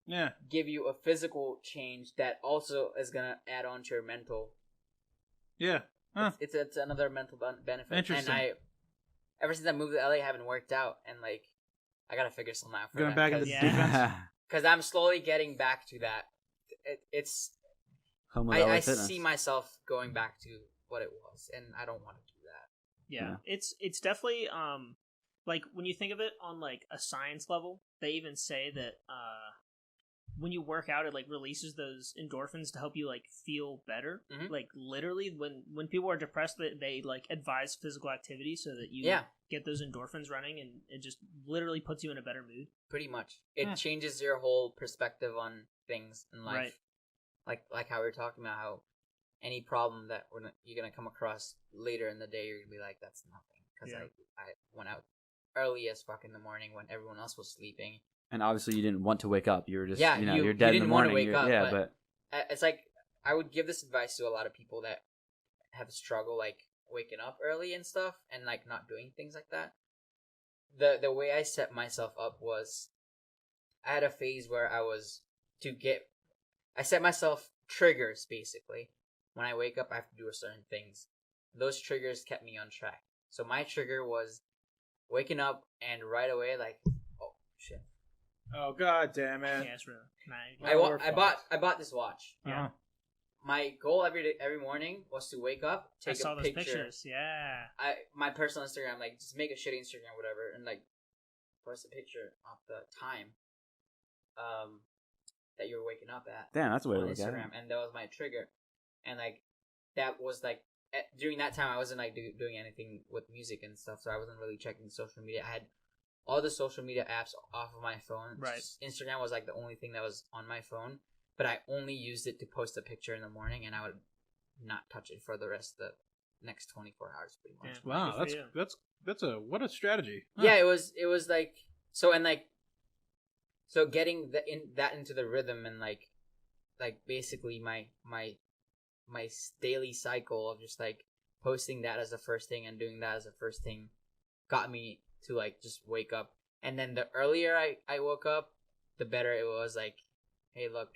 Yeah. give you a physical change that also is gonna add on to your mental. Yeah. Huh. It's another mental benefit. Interesting. And ever since I moved to LA, I haven't worked out, and like I gotta figure something out for Going that. back into Yeah. defense. because I'm slowly getting back to that. It's Home of I LA Fitness. see myself going back to what it was, and I don't want to do that. Yeah, it's definitely like when you think of it on like a science level, they even say that when you work out, it like releases those endorphins to help you like feel better. Mhm. Like literally, when people are depressed, they like advise physical activity so that you Yeah. get those endorphins running, and it just literally puts you in a better mood. Pretty much, it Hmm. changes your whole perspective on things in life. Right. Like how we were talking about how any problem that you're gonna come across later in the day, you're gonna be like, that's nothing because Yeah. I went out early as fuck in the morning when everyone else was sleeping. And obviously, you didn't want to wake up. You were just, Yeah, you're dead in the didn't want to morning. wake up, Yeah, but it's like I would give this advice to a lot of people that have struggled like waking up early and stuff, and like not doing things like that. The way I set myself up was, I had a phase where I set myself triggers basically. When I wake up, I have to do certain things. Those triggers kept me on track. So my trigger was waking up and right away like, oh shit. Oh god damn it! Yeah, it's real. Nah, I bought this watch. Yeah. My goal every morning was to wake up, I take saw a those picture. pictures. Yeah. My personal Instagram, like just make a shitty Instagram, whatever, and like post a picture of the time, that you were waking up at. damn, that's a way to on look at it. Instagram, and that was my trigger, and like that was like during that time I wasn't like doing anything with music and stuff, so I wasn't really checking social media. I had all the social media apps off of my phone. Right. Just Instagram was like the only thing that was on my phone, but I only used it to post a picture in the morning, and I would not touch it for the rest of the next 24 hours, pretty much. Yeah. Wow, Good for that's a what a strategy. Huh. Yeah, it was like so getting into the rhythm, and like basically my daily cycle of just like posting that as the first thing and doing that as the first thing got me to like just wake up. And then the earlier I woke up, the better it was. Like, hey, look,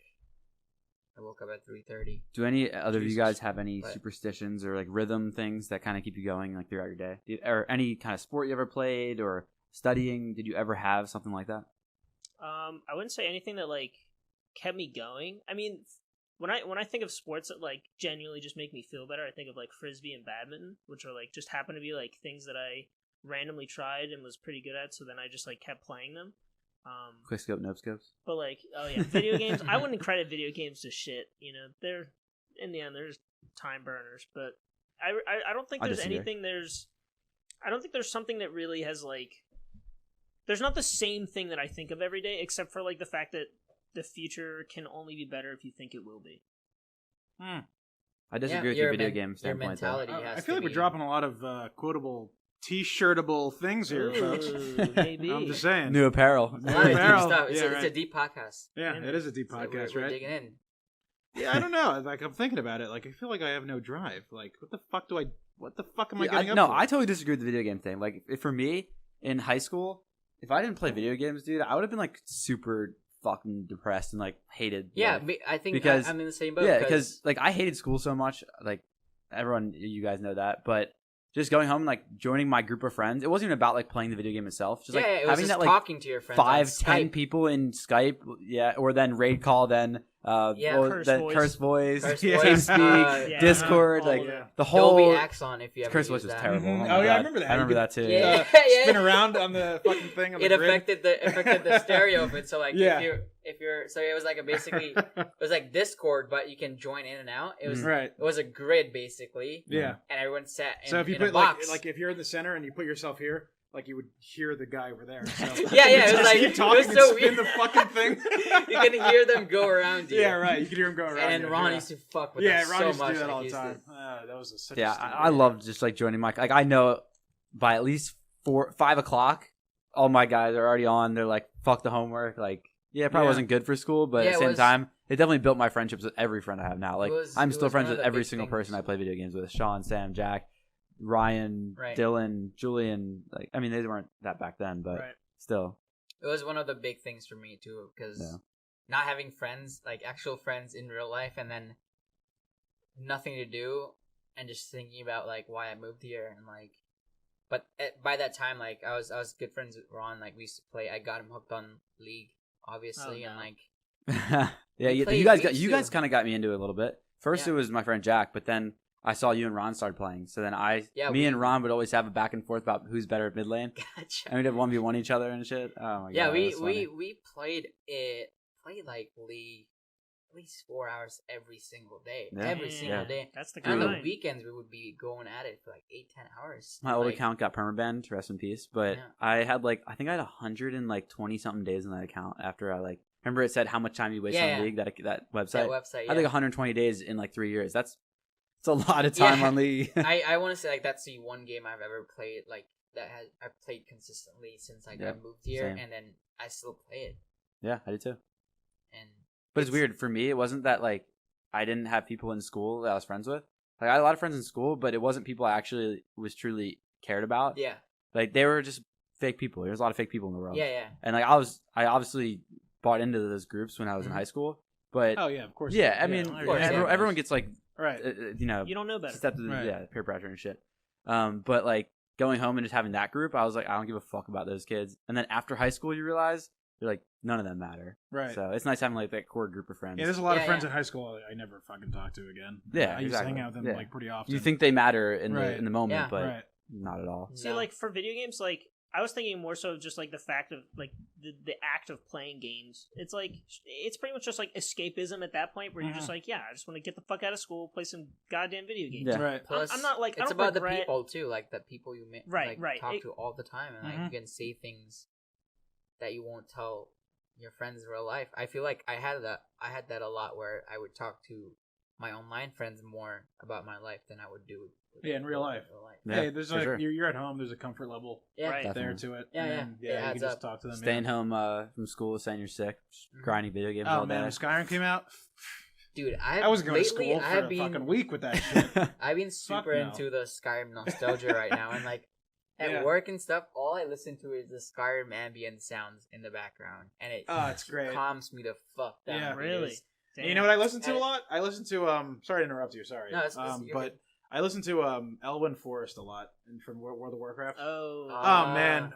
I woke up at 3:30. Do any other of you Jesus. guys have any What? superstitions or like rhythm things that kind of keep you going like throughout your day? Or any kind of sport you ever played or studying? Did you ever have something like that? I wouldn't say anything that like kept me going. I mean, when I think of sports that like genuinely just make me feel better, I think of like frisbee and badminton, which are like just happen to be like things that I randomly tried and was pretty good at. So then I just like kept playing them. Quick scope, no scopes. But like, oh yeah, video games. I wouldn't credit video games to shit. You know, they're in the end they're just time burners. But I don't think I there's disagree. anything. I don't think there's something that really has like. There's not the same thing that I think of every day, except for like the fact that the future can only be better if you think it will be. I disagree with your video game Your standpoint. Though. mentality has I feel to like we're be- dropping a lot of quotable T-shirtable things here, folks. Ooh, maybe. I'm just saying. New apparel. A lot of deep Barrel. stuff. It's, Yeah, it's a right. deep podcast. Yeah, it is a deep So podcast, we're right? digging in. Yeah, I don't know. Like I'm thinking about it. Like I feel like I have no drive. Like what the fuck am I Yeah, getting up no, for? I totally disagree with the video game thing. Like, for me, in high school, if I didn't play video games, dude, I would have been, like, super fucking depressed and, like, hated. Yeah, life. I think Because- I'm in the same boat. Yeah, because, like, I hated school so much. Like, everyone, you guys know that. But just going home and, like, joining my group of friends, it wasn't even about, like, playing the video game itself. Just, like, it was having just that, like, talking to your friends. on 5-10 Skype. people in Skype, yeah, or then raid call, then Curse then voice. curse voice, Curse Yeah. voice, TeamSpeak, Yeah, Discord, all like of that. the whole Dolby Axon if you ever curse voice used was that. terrible. Mhm. Oh, Oh, my yeah, I God. remember that. I remember You that too. Yeah. Spin around on the fucking thing. On It the grid. affected the stereo of it. So like Yeah. if you're so it was like it was like Discord, but you can join in and out. It was right. it was a grid basically, Yeah. and everyone sat in, So if you in a put box. like if you're in the center and you put yourself here, like you would hear the guy over there. So Yeah, it was just like- keep it talking was and so spin weird. the fucking thing. you can hear them go around you. Yeah, right. You can hear him go around. And you, Ron yeah. used to fuck with Yeah, us Ron so used to much. do that like, all he the used to- time. That was such Yeah, a stupid I love just like joining my like I know by at least 5 o'clock, all my guys are already on. They're like, fuck the homework. Like, yeah, it probably Yeah. wasn't good for school, but Yeah, at it the same was- time, it definitely built my friendships with every friend I have now. Like, I'm it still was friends one of with the every big single things. person I play video games with: Sean, Sam, Jack, Ryan, Right. Dylan, Julian. Like, I mean, they weren't that back then, but Right. still. It was one of the big things for me too, because Yeah. not having friends, like actual friends in real life, and then nothing to do, and just thinking about like why I moved here, and like, but by that time, like I was good friends with Ron. Like we used to play. I got him hooked on League, obviously, Oh, and no. like Yeah, We you played guys League you guys too. kind of got me into it a little bit. First, Yeah. it was my friend Jack, but then I saw you and Ron started playing. So then me and Ron would always have a back and forth about who's better at mid lane, gotcha. and we'd have 1v1 each other and shit. Oh my Yeah, god, we that's funny. played like League at least 4 hours every single day. Yeah. Every single Yeah. day. That's the And on the grind. weekends we would be going at it for like 8-10 hours. My old Like, account got permabanned, rest in peace. But Yeah. I had I think I had 120 something days in that account after I remember it said how much time you wasted Yeah, on yeah. League, that that website. website. I Yeah. think 120 days in 3 years. It's a lot of time Yeah. on League. I want to say like that's the one game I've ever played like I've played consistently since I Yep, moved here, same. and then I still play it. Yeah, I do too. And But it's weird for me. It wasn't that like I didn't have people in school that I was friends with. Like I had a lot of friends in school, but it wasn't people I actually was truly cared about. Yeah, Like they were just fake people. There's a lot of fake people in the world. yeah. And like I obviously bought into those groups when I was in high school. But Oh yeah, of course. yeah, I mean, of course, yeah. everyone gets like Right. you know, You don't know better. step to the Right. peer pressure and shit. But like going home and just having that group, I was like, I don't give a fuck about those kids. And then after high school, you realize you're like, none of them matter. Right. So it's nice having like that core group of friends. Yeah, there's a lot of Yeah, friends yeah. in high school I never fucking talk to again. Yeah, I used to exactly. hang out with them Yeah. like pretty often. You think they matter in Right. the moment, Yeah. but right. not at all. See, No. like for video games, like I was thinking more so just like the fact of like the act of playing games. It's like it's pretty much just like escapism at that point where you're just like, yeah, I just want to get the fuck out of school, play some goddamn video games. Yeah. Right. Plus, I'm not like I it's don't about regret- the people too, like the people you Right, right. talk It- to all the time, and like Mhm. you can say things that you won't tell your friends in real life. I feel like I had that a lot where I would talk to my online friends more about my life than I would do with Yeah, in real life. Yeah, Hey, there's for like sure. you're at home. There's a comfort level Yeah, Right. there Definitely. to it. Yeah, and yeah. then, It you can adds just up. talk to them. Staying yeah. home from school, saying you're sick, just Mhm. grinding video games Oh all man, day. when Skyrim came out, dude. I was going to lately, school for I've a been fucking week with that shit. I've been super no. into the Skyrim nostalgia right now, and like at Yeah. work and stuff, all I listen to is the Skyrim ambient sounds in the background, and it Oh, it's great. calms me the fuck down. Yeah. Really? because- And you know what I listen to a And- lot? I listen to sorry to interrupt you, sorry. No, it's- you're but good. I listen to Elwyn Forest a lot and from World of Warcraft. Oh, Oh man.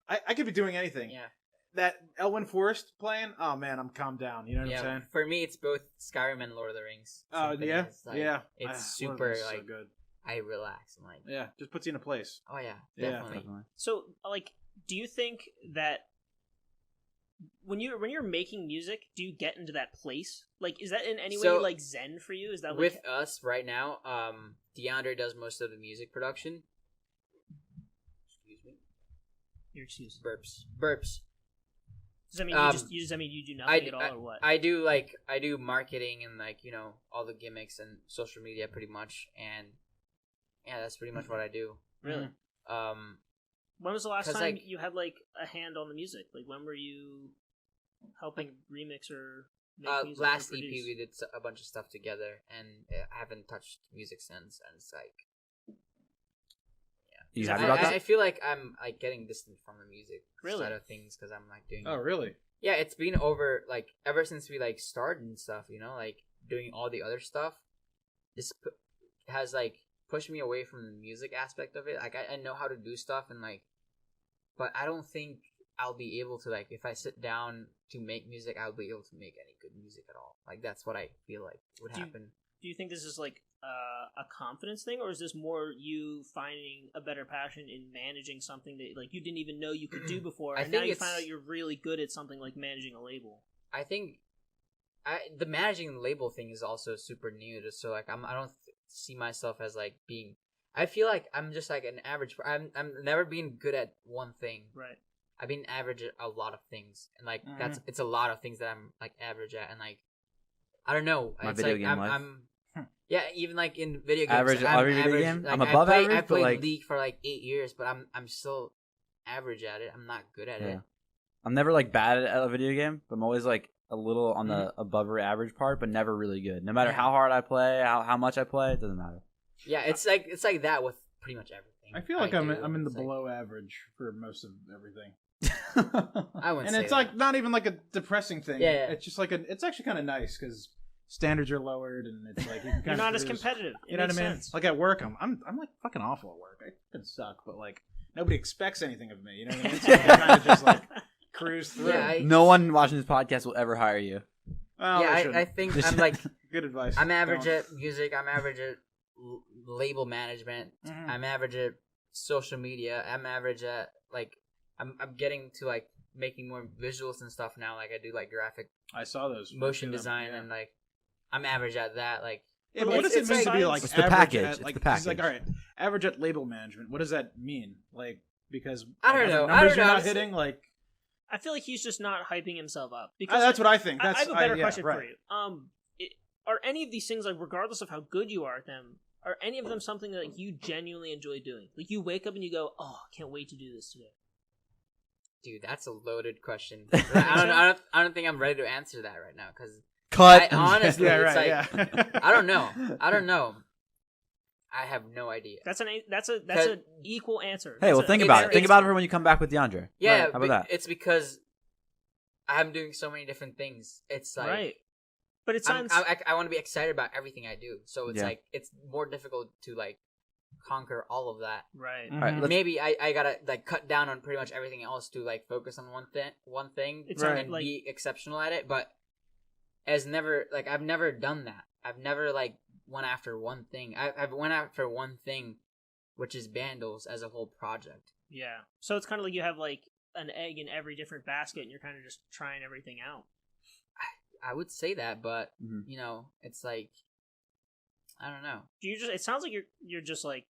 I could be doing anything. Yeah, That Elwyn Forest playing, oh man, I'm calmed down. You know what yeah. I'm saying? For me, it's both Skyrim and Lord of the Rings. Oh Symphony. yeah, It's like- yeah. It's Lord of the super Rings is like so good. I relax. I'm like, Yeah, just puts you in a place. oh yeah, Yeah. definitely. Definitely. so like, do you think that when you're making music, do you get into that place? Like, is that in any way So, like zen for you? Is that like With us right now, DeAndre does most of the music production. Excuse me. your excuse? Burps. Does that mean you just I mean you do nothing at all or what? I do marketing and like all the gimmicks and social media pretty much, and yeah, that's pretty much what I do. Really? Mm-hmm. When was the last 'Cause, time like- you had like a hand on the music? Like when were you helping remix or make music Last or EP produce? we did a bunch of stuff together, and I haven't touched music since, and it's like You I- happy about I that? feel like I'm like getting distant from the music Really? side of things because I'm like doing Oh really? yeah, it's been over like ever since we like started and stuff, like doing all the other stuff. This has like pushed me away from the music aspect of it. Like I know how to do stuff and like, but I don't think I'll be able to like if I sit down to make music, I'll be able to make any good music at all. Like that's what I feel like would Do you- happen. Do you think this is like a confidence thing, or is this more you finding a better passion in managing something that like you didn't even know you could do before, I and now think you it's- find out you're really good at something like managing a label? I think the managing the label thing is also super new. Just so like I don't see myself as like being. I feel like I'm just like an average. I'm never been good at one thing. Right. I've been average at a lot of things, and like Mhm. it's a lot of things that I'm like average at, and like I don't know. My it's video like game life. I'm yeah, even like in video games, Average at every video game? Like, I'm above average, I but, played like- League for like 8 years, but I'm still average at it. I'm not good at Yeah. it. I'm never like bad at a video game, but I'm always like a little on the Mm-hmm. above or average part, but never really good. No matter Yeah. how hard I play, how much I play, it doesn't matter. Yeah, it's like that with pretty much everything. I feel like I'm do. in the It's like- below average for most of everything. I wouldn't And say it's that. like not even like a depressing thing. Yeah, yeah. It's just like it's actually kind of nice because standards are lowered and it's like you can You're kind not of as competitive. It You know what I makes mean? sense. Like at work, I'm like fucking awful at work. I fucking suck, but like nobody expects anything of me. You know what I mean? So I kind of just like cruise through. Yeah, No one watching this podcast will ever hire you. Well, yeah, they I shouldn't. think I'm like Good advice. I'm average Don't. at music. I'm average at label management. Mhm. I'm average at social media. I'm average at like I'm getting to like making more visuals and stuff now. Like I do like graphic I saw those motion I've seen them, design yeah. and like I'm average at that. Like Yeah, but what does It's it mean to be like- like It's the average package, at it's like the it's like all package. right, average at label management? What does that mean? Like because I don't like, know. the I numbers don't you're know. not It's- hitting. Like I feel like he's just not hyping himself up. Because that's what I think. I That's have a better yeah, question right. for you. Are any of these things like, regardless of how good you are at them, are any of them something that like you genuinely enjoy doing? Like you wake up and you go, "Oh, I can't wait to do this today." Dude, that's a loaded question. I don't think I'm ready to answer that right now because Cut. honestly, Yeah, it's right. like Yeah. I don't know. I have no idea. That's an equal answer. Hey, well, That's think a- about it's- it. Think about it for when you come back with DeAndre. Yeah, How about that? It's because I'm doing so many different things. It's like right. But it sounds I want to be excited about everything I do. So it's Yeah. like it's more difficult to like conquer all of that. right. Mhm. All right, let's- Maybe I gotta like cut down on pretty much everything else to like focus on one thing It's Right. and like be exceptional at it. But I've never done that. I've never like went after one thing. I've went after one thing, which is Bandles as a whole project. yeah. So it's kind of like you have like an egg in every different basket, and you're kind of just trying everything out. I would say that, but Mhm. you know, it's like I don't know. Do you just? It sounds like you're just like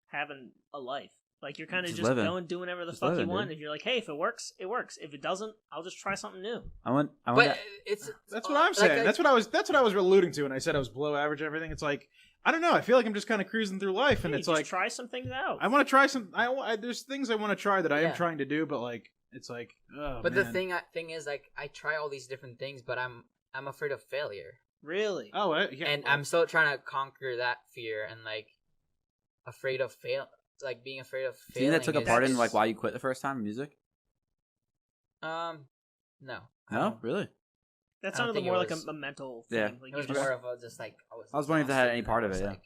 having a life. Like you're kind of Just just living. going, doing whatever the Just fuck living, you want. dude. If you're like, hey, if it works, it works. If it doesn't, I'll just try something new. I want. But it's That's what I'm like, saying. That's what I was alluding to when I said I was below average and everything. It's like I don't know. I feel like I'm just kind of cruising through life, and Hey, it's just like try some things out. I want to try some. There's things I want to try that I am Yeah. trying to do, but like it's like. Oh, But man. the thing is, like, I try all these different things, but I'm afraid of failure, Really? Oh yeah. and well, I'm still trying to conquer that fear and like afraid of being afraid of Do you failing. think that took a is- part in like why you quit the first time in music? No, No, really. That I don't sounded think more it like was- a mental thing. Yeah. Like it was you more just, of a just like I was wondering if that had exhausted any and part I of was it, yeah. like,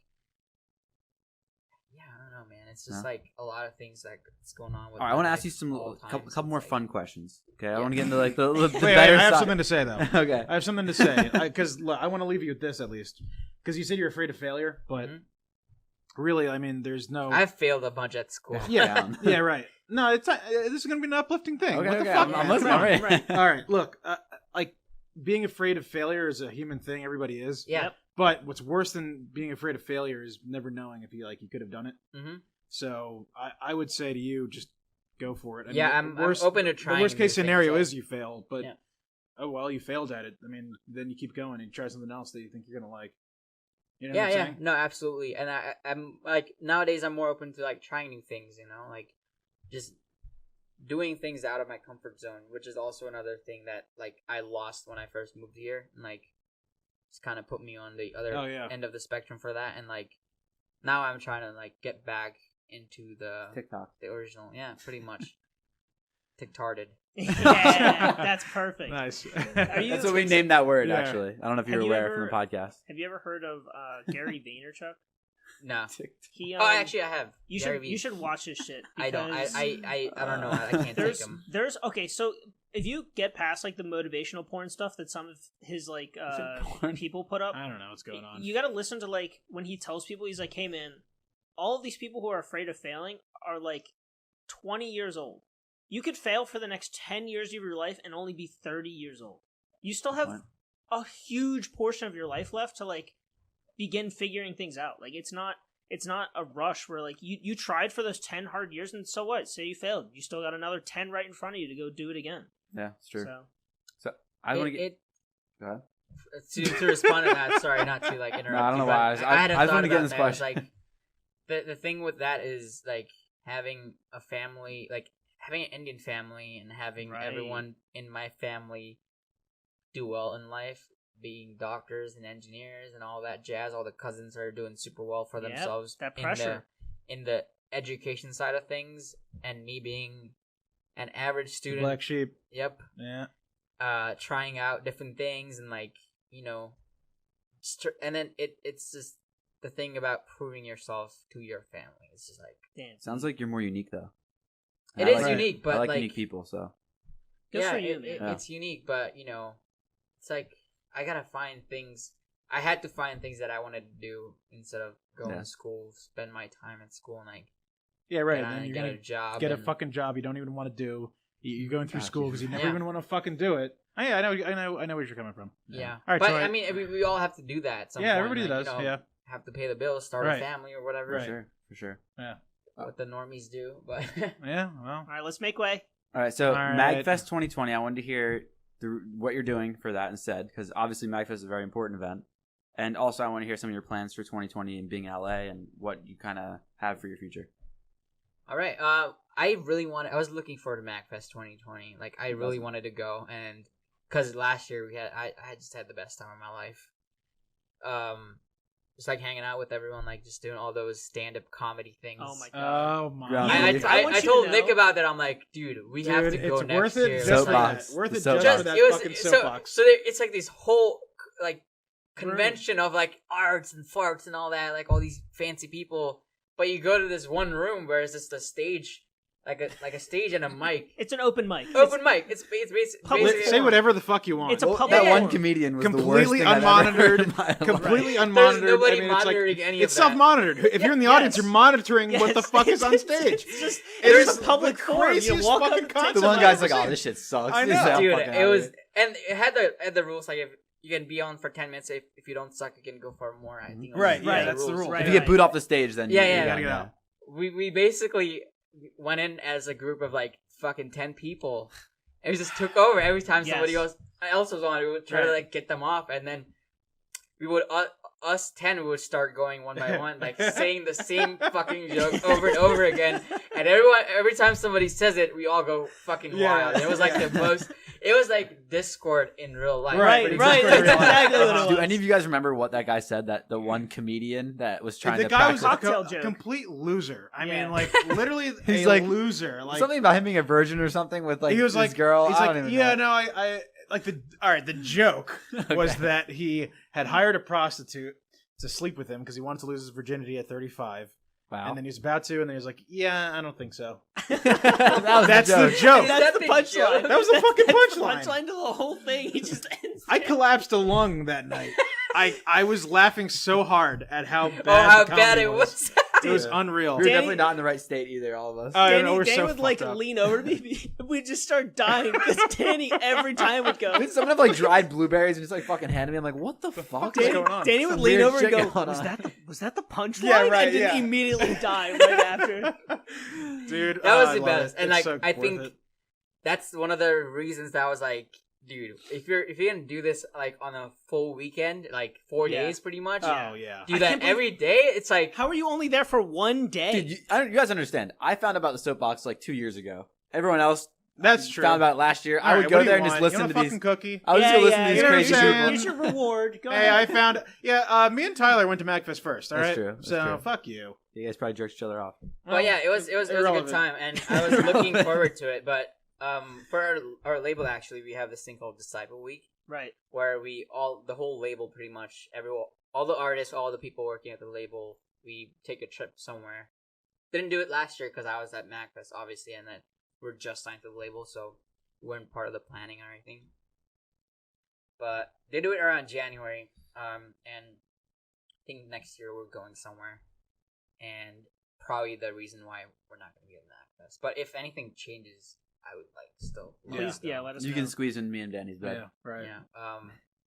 yeah, I don't know, man. It's just No? like a lot of things that's going on with. All right, I my want to life ask you some all the time, couple so more it's like- fun questions. Okay, I Yeah. want to get into like the Wait, better I have side. something to say though. Okay. I have something to say because I want to leave you with this at least because you said you're afraid of failure, but Mhm. really, I mean, there's no. I've failed a bunch at school. Yeah, yeah, right. No, it's not, this is gonna be an uplifting thing. Okay, What okay, the fuck? I'm man? listening. Come on. I'm ready. Right. All right, look, like being afraid of failure is a human thing. Everybody is. Yeah. Yep. But what's worse than being afraid of failure is never knowing if you could have done it. Mm-hmm. So I would say to you, just go for it. I mean, Yeah, the I'm worst, open to the trying. worst new case things, scenario so- is you fail, but Yeah. oh well, you failed at it. I mean, then you keep going and try something else that you think you're gonna like. You know Yeah, what I'm yeah, saying? no, absolutely. And I'm like nowadays I'm more open to like trying new things. You know, like just doing things out of my comfort zone, which is also another thing that like I lost when I first moved here, and like it's kind of put me on the other Oh, yeah. end of the spectrum for that. And like now I'm trying to like get back into the TikTok. original. Yeah, pretty much. TikTarded. Yeah, that's perfect. Nice. Are you- That's what we named that word. Yeah. Actually, I don't know if you're Have you aware ever- from the podcast. Have you ever heard of Gary Vaynerchuk? No. He Oh, actually, I have. you Gary should Vee. you should watch his shit. I don't. because I don't know. I can't take There's him. okay. So if you get past like the motivational porn stuff that some of his like porn? people put up, I don't know what's going on. you got to listen to like when he tells people, he's like, "Hey man, all of these people who are afraid of failing are like 20 years old. You could fail for the next 10 years of your life and only be 30 years old. You still have What? a huge portion of your life left to like begin figuring things out. Like it's not a rush where like you tried for those 10 hard years and so what? Say you failed. You still got another 10 right in front of you to go do it again. Yeah, it's true. So I want to get. It, Go ahead. to respond to that, sorry, not to like interrupt. No, I don't you, know but why. I had a just thought wanted to get about this that. It's question. Like the thing with that is like having a family, like having an Indian family, and having Right. everyone in my family do well in life, being doctors and engineers and all that jazz. All the cousins are doing super well for Yep, themselves. that pressure. in the education side of things, and me being an average student. Black sheep. Yep. Yeah. Trying out different things and like and then it's just the thing about proving yourself to your family. It's just like damn. Sounds like you're more unique though. it I is like- unique, but I like unique people. So Good yeah, for you, man. Yeah. it's unique, but it's like I gotta find things. I had to find things that I wanted to do instead of going Yeah. to school, spend my time at school, and like Yeah, right. get, And on- then you're get gonna a job. get a and- fucking job you don't even want to do. You're going through Ah, school because you never Yeah. even want to fucking do it. Oh, yeah, I know where you're coming from. Yeah, All right, but so I mean, we all have to do that. At some Yeah, point, everybody like, does. Yeah. have to pay the bills, start Right. a family or whatever. Right. for sure. What the normies do, but Yeah. Well. All right, let's make way. All right, so All right. MagFest 2020. I wanted to hear what you're doing for that instead, because obviously MagFest is a very important event, And also, I want to hear some of your plans for 2020 and being in LA and what you kind of have for your future. All right. I was looking forward to MacFest 2020. Like, I really wanted to go, and because last year I just had the best time of my life. Just like hanging out with everyone, like just doing all those stand-up comedy things. Oh my god. Oh my. I told Nick about that. I'm like, dude, we have to go next year. It's worth it Soapbox. worth it Soapbox. just for that fucking soapbox. So it's like this whole like convention of like arts and farts and all that, like all these fancy people. But you go to this one room where it's just a stage, like a stage and a mic. It's an open mic. Open mic. It's basically Say whatever the fuck you want. It's a public That forum. one comedian was completely the worst thing I've ever heard in unmonitored. my life. Completely There's unmonitored. nobody it's monitoring any of it's that. self-monitored. If you're in the audience, Yes. you're monitoring what the Yes. fuck is on stage. It's just It's a public the forum. You craziest walk up fucking and take concept The one I've guy's ever like, "Oh, seen. this shit sucks." I He's know. like, "I'm Dude, fucking it out of was, here." and it had the rules like if you can be on for 10 minutes, if you don't suck, you can go for more. I think. Right, yeah, that's the rule. Right, If you get booed off the stage, then Yeah, you yeah. gotta Get go. out. We basically went in as a group of like fucking 10 people. And we just took over every time somebody Yes. else was on. We would try to Right. like get them off, and then we would us 10 would start going one by one, like saying the same fucking joke over and over again. And every time somebody says it, we all go fucking wild. And it was like the most. It was like Discord in real life. Right, But right. exactly That's right. exactly what it Do was. any of you guys remember what that guy said? That the one comedian that was trying The to guy was practice a cocktail joke. complete loser. I Yeah. mean, like literally He's a like- loser. Like something about him being a virgin or something with like he was this like girl. He's I like, don't even yeah, know. no, I like the. All right, the joke was that he had hired a prostitute to sleep with him because he wanted to lose his virginity at 35. Wow. And then he was about to, and then he was like, "Yeah, I don't think so." That was That's the joke. joke. That's the the punchline. joke? That was the fucking That's the punchline. punchline to the whole thing. He just ends. I there. collapsed a lung that night. I was laughing so hard at how bad. Oh, how the bad comedy it was. It was unreal. We were Danny- definitely not in the right state either, all of us. I Danny, know, we're Danny so would like fucked up. lean over to me. We'd just start dying because Danny every time would go. Didn't someone have like dried blueberries and just like fucking handed me? I'm like, what the fuck? is Danny, going on? Danny would Some lean weird over and shit go, going was on." that the punchline? Yeah, right, And then yeah. immediately die right after. Dude, That was I the love best. it. And It's like so I worth think it. that's one of the reasons that I was like, dude, if you're gonna do this like on a full weekend, like 4 Yeah. days pretty much, Oh yeah. do I that can't believe- every day, it's like How are you only there for one day? Dude, you guys understand. I found out about the soapbox like 2 years ago. Everyone else That's true. found about it last year. All I would right, go what do you there and just want? listen You to want a these. fucking cookie. I was just gonna listen to you these know what I'm crazy saying? people. Here's your reward. Go Hey, ahead. I found. Yeah, me and Tyler went to MacFest first. All That's right, true, that's so true. fuck you. You guys probably jerked each other off. But yeah, it was a good irrelevant. time, and I was looking forward to it. But for our label, actually, we have this thing called Disciple Week, Right. where the whole label, pretty much all the artists, all the people working at the label, we take a trip somewhere. Didn't do it last year because I was at MacFest, obviously, and then we're just signed to the label, so we weren't part of the planning or anything. But they do it around January, and I think next year we're going somewhere, and probably the reason why we're not going to be at MacFest. But if anything changes, I would like still. Please, yeah, let us You know. can squeeze in me and Danny's bed. Yeah, right. Yeah.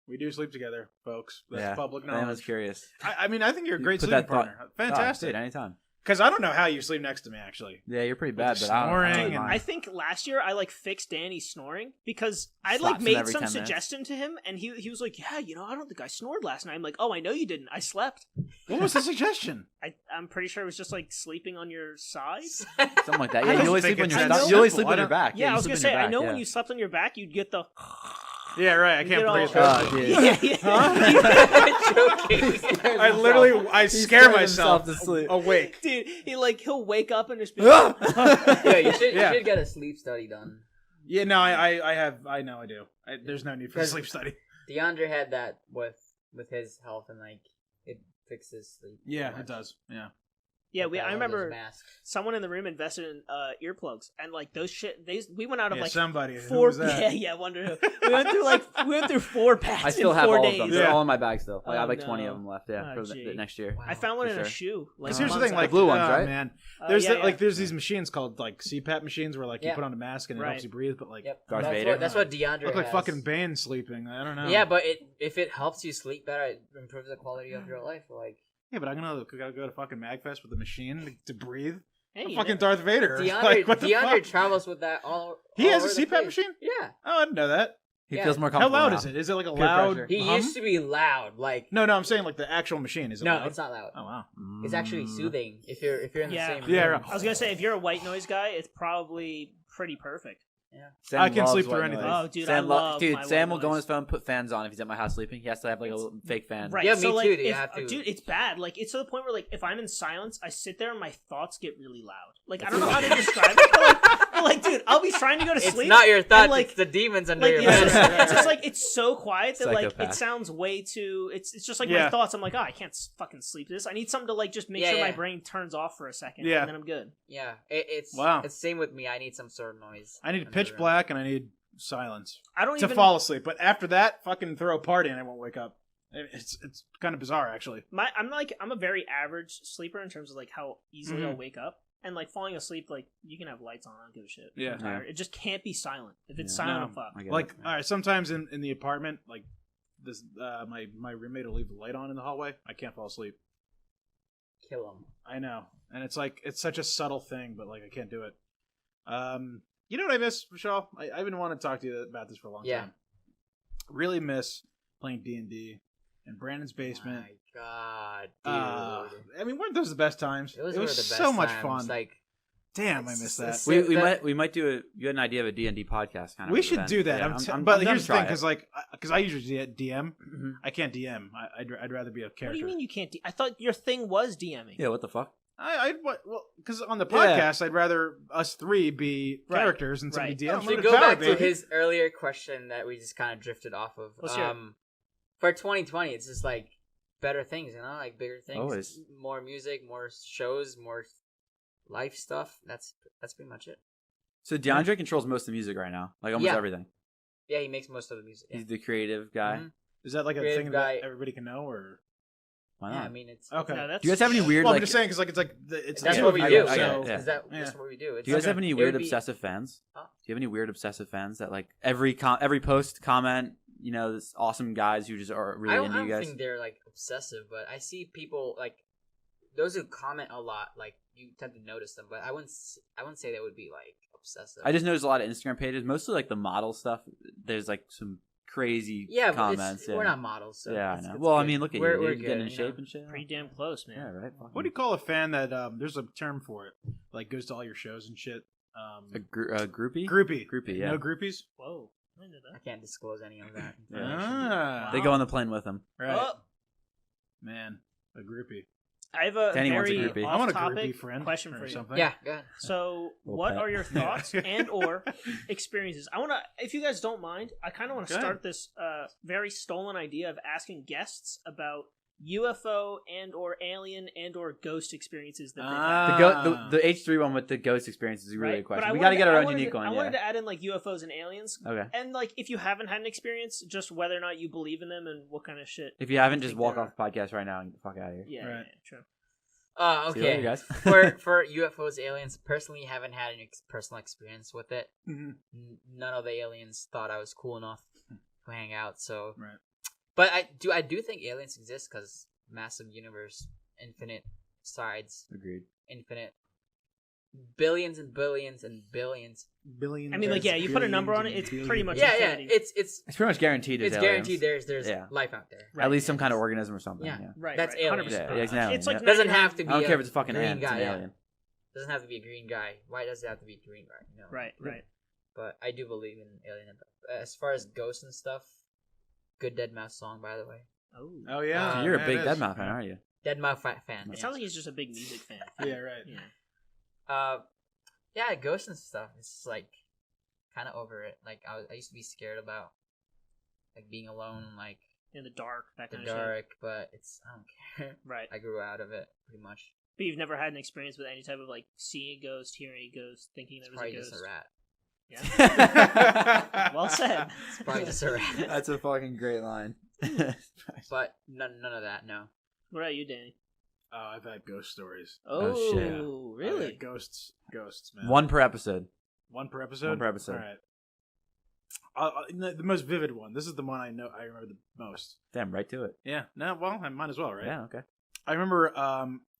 We do sleep together, folks. That's Yeah. public I was knowledge. curious. I mean, I think you're a great Put sleeping that thought- partner. Oh, Fantastic. dude, anytime. Because I don't know how you sleep next to me, actually. Yeah, you're pretty bad, With but I don't snoring really and- mind. I think last year I like fixed Danny's snoring because I Slaps like him made every some 10 minutes. suggestion to him and he was like, yeah, I don't think I snored last night. I'm like, oh, I know you didn't. I slept. What was the suggestion? I'm pretty sure it was just like sleeping on your side. Something like that. I Yeah, don't you always think sleep on it's your that stomach. You always simple. sleep on I your don't- back. Yeah, I you was sleep gonna on say, your I back, know yeah. when you slept on your back, you'd get the. Yeah, right. I can't You breathe. know, Oh, dude. yeah. I literally, I scare scared myself himself to sleep. awake. Dude, he'll wake up and just be. Yeah, you should Yeah. get a sleep study done. Yeah, no, I know I do. There's no need for a sleep study. DeAndre had that with his health, and like it fixes sleep. Yeah, pretty it much. does. Yeah. Yeah, With I all those remember masks. someone in the room invested in earplugs and like those shit. We went out of Yeah, like somebody. Who 4. was that? Yeah, wonder who. We went through 4 packs. I still in have 4 all days. of them. Yeah. They're all in my bag still. Like, I have Oh, like 20 of no. them left. Yeah, Oh, for the gee. next year. Wow. I found one For in a sure. shoe. Like Because here's the months thing, ago. like blue ones, oh, right? Man, Oh, there's yeah, yeah. like there's these machines called like CPAP machines where like you Yeah. put on a mask and it Right. helps you breathe, but like Yep. Darth that's Vader? that's what DeAndre look like has. fucking Bane sleeping. I don't know. Yeah, but if it helps you sleep better, it improves the quality of your life. Like yeah, but I'm gotta go to fucking Magfest with a machine to breathe. Hey, I'm you fucking know- Darth Vader. DeAndre, Like, what the DeAndre fuck? travels with that all. He all has a over the CPAP place. machine? Yeah. Oh, I didn't know that. He Yeah. feels more How comfortable. loud now. is it? Is it like a Peer loud pressure. He hum? used to be loud, like No, I'm saying like the actual machine. Is it no, loud? it's not loud. Oh wow. It's actually soothing if you're in the Yeah. same room. Yeah, right. I was gonna say if you're a white noise guy, it's probably pretty perfect. Sam I can loves sleep through white anything. noise. Oh, dude, Sam I love my Sam white will go on noise. his phone, put fans on if he's at my house sleeping. He has to have like a little fake fan. Right. Yeah, so me like, too, dude, you if- have to. Dude, it's bad. Like it's to the point where like if I'm in silence, I sit there and my thoughts get really loud. Like I don't know how to describe it, but like, dude, I'll be trying to go to It's sleep. not your thoughts, and, like, it's the demons under like your it's bed. just, it's just like it's so quiet that like it Psychopath. sounds way too. It's just like Yeah. my thoughts. I'm like, oh, I can't fucking sleep this. I need something to like just make Yeah, sure my yeah. brain turns off for a second. Yeah. and then I'm good. Yeah, it's Wow. It's same with me. I need some sort of noise. I need in the pitch room. black and I need silence I don't to even fall asleep. But after that, fucking throw a party and I won't wake up. It's kind of bizarre actually. I'm a very average sleeper in terms of like how easily Mhm. I'll wake up. And like falling asleep, like you can have lights on, I don't give a shit. Yeah. I'm tired. It just can't be silent. If it's Yeah. silent, No. I'm fucked. I get Like it. all right, sometimes in the apartment, like this, my roommate will leave the light on in the hallway. I can't fall asleep. Kill them. I know, and it's like it's such a subtle thing, but like I can't do it. You know what I miss, Vishal? I've been wanting to talk to you about this for a long Yeah. time. Really miss playing D&D in Brandon's basement. My God, dude. I mean, weren't those the best times? Those it were was the best so much times. fun. Like, Damn, I it's- miss that. it's- We might do a. You had an idea of a D&D podcast kind of. We should event. do that. Yeah, But I'm down here's to the try thing, it. because like, because I usually DM, Mhm. I can't DM. I'd rather be a character. What do you mean you can't? I thought your thing was DMing. Yeah, what the fuck? Well, because on the Yeah. podcast, I'd rather us three be Right. characters and somebody Right. DMs. to for the go power, back to baby. his earlier question that we just kind of drifted off of. Let's hear it. For 2020, it's just like better things, you know, like bigger things. Always. More music, more shows, more life stuff. That's pretty much it. So DeAndre controls most of the music right now, like almost Yeah. everything. Yeah, he makes most of the music. Yeah, He's the creative guy. Mhm. Is that like a Creative thing guy. that everybody can know, or Why Yeah, not? I mean it's okay? No, that's, Do you guys have any weird Well, I'm like? just saying because like it's that's the what two we of do. you, I get so it, yeah. That's Yeah. what we do. It's Do you guys Okay. have any It weird would be- obsessive fans? Huh? Do you have any weird obsessive fans that like every post comment, you know, this awesome guys who just are really I into don't you guys? think they're like obsessive, but I see people like those who comment a lot. Like you tend to notice them, but I wouldn't say that would be like obsessive. I just noticed a lot of Instagram pages, mostly like the model stuff. There's like some crazy but comments. we're not models. So yeah, I it's- know. it's Well, I good. mean, look at We're you. You're good, getting in you shape know? and shit. pretty damn close, man. Yeah, right. What do you call a fan that there's a term for it, like goes to all your shows and shit? A groupie? Groupie. Groupie, yeah. No groupies. Whoa, I didn't know I that. can't disclose any of that. Ah, They go on the plane with them. right. Oh, Man, a groupie. I have a Danny wants a very groupie. I want a off-topic groupie friend question or for you. something. Yeah, go ahead. So, Little what pet. are your thoughts and or experiences? I want to, if you guys don't mind, I kind of want to Go ahead. start this very stolen idea of asking guests about UFO and or alien and or ghost experiences that they've had. The H3 one with the ghost experience is a really Right? good But question. I We got to wanted get our I own wanted unique to- one. I wanted Yeah. to add in like UFOs and aliens, Okay. and like if you haven't had an experience, just whether or not you believe in them and what kind of shit. If you haven't, you just think walk there off the podcast right now and get the fuck out of here. Yeah, Right. yeah, true. See you later, Okay. guys. for UFOs, aliens, personally, haven't had any personal experience with it. Mhm. None of the aliens thought I was cool enough to hang out. So, Right. but I do think aliens exist because massive universe, infinite sides, Agreed. infinite billions and billions and billions. Billions. I mean, like, yeah, you put a number on it, it's pretty much Yeah, yeah. infinity. It's It's pretty much guaranteed. it's There's aliens. guaranteed. There's Yeah. life out there. Right. At least some kind of organism or something. Yeah. Yeah. Right, That's right, aliens. 100%. Yeah, it's an alien, It's like yeah. Doesn't have to be. I don't care if it's a fucking green ant. It's guy. an Yeah. alien. Doesn't have to be a green guy. Why does it have to be a green guy? You know? Right, right. But I do believe in alien. As far as ghosts and stuff, good Dead Mouse song, by the way. Oh, Oh yeah, So you're yeah, a big it is. Deadmau5 fan, aren't you? Dead Mouse fan. it sounds like he's just a big music fan. Yeah, right. Yeah. Yeah, ghosts and stuff. It's just, like kind of over it. Like I used to be scared about like being alone, like In the dark, that the kind of shit. dark. But it's I don't care. Right. I grew out of it pretty much. But you've never had an experience with any type of like seeing a ghost, hearing a ghost, thinking It's there was probably a just ghost. a rat. Yeah. Well said. It's probably just a rat. That's a fucking great line. But none of that. No. What about you, Danny? Oh, I've had ghost stories. Oh, shit. really? I've had ghosts, man. One per episode. One per episode. One per episode. All right. The most vivid one. This is the one I remember the most. Damn, right to it. Yeah. No. Well, I might as well, right? Yeah, okay. I remember.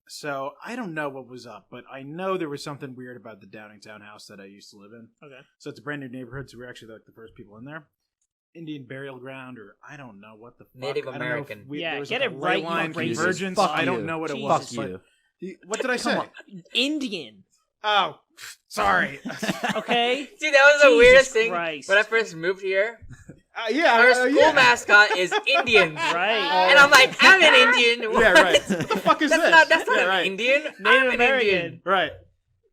So I don't know what was up, but I know there was something weird about the Downingtown house that I used to live in. Okay. So it's a brand new neighborhood, so we're actually like the first people in there. Indian burial ground, or I don't know what the fuck. Native I don't know if American. Yeah, there was get like it a right, ley you line racist. convergence. Fuck I don't you. know what it Jesus. was. Fuck you. What did I say? Come on. Indian. Oh, sorry. Okay. See, that was the Jesus weirdest thing Christ. when I first moved here. Yeah, Our school yeah. mascot is Indian, Right. and I'm like, I'm an Indian. Yeah, right. What? What the fuck is That's this? not Yeah, an right. Indian. Native I'm an American. Indian. Right.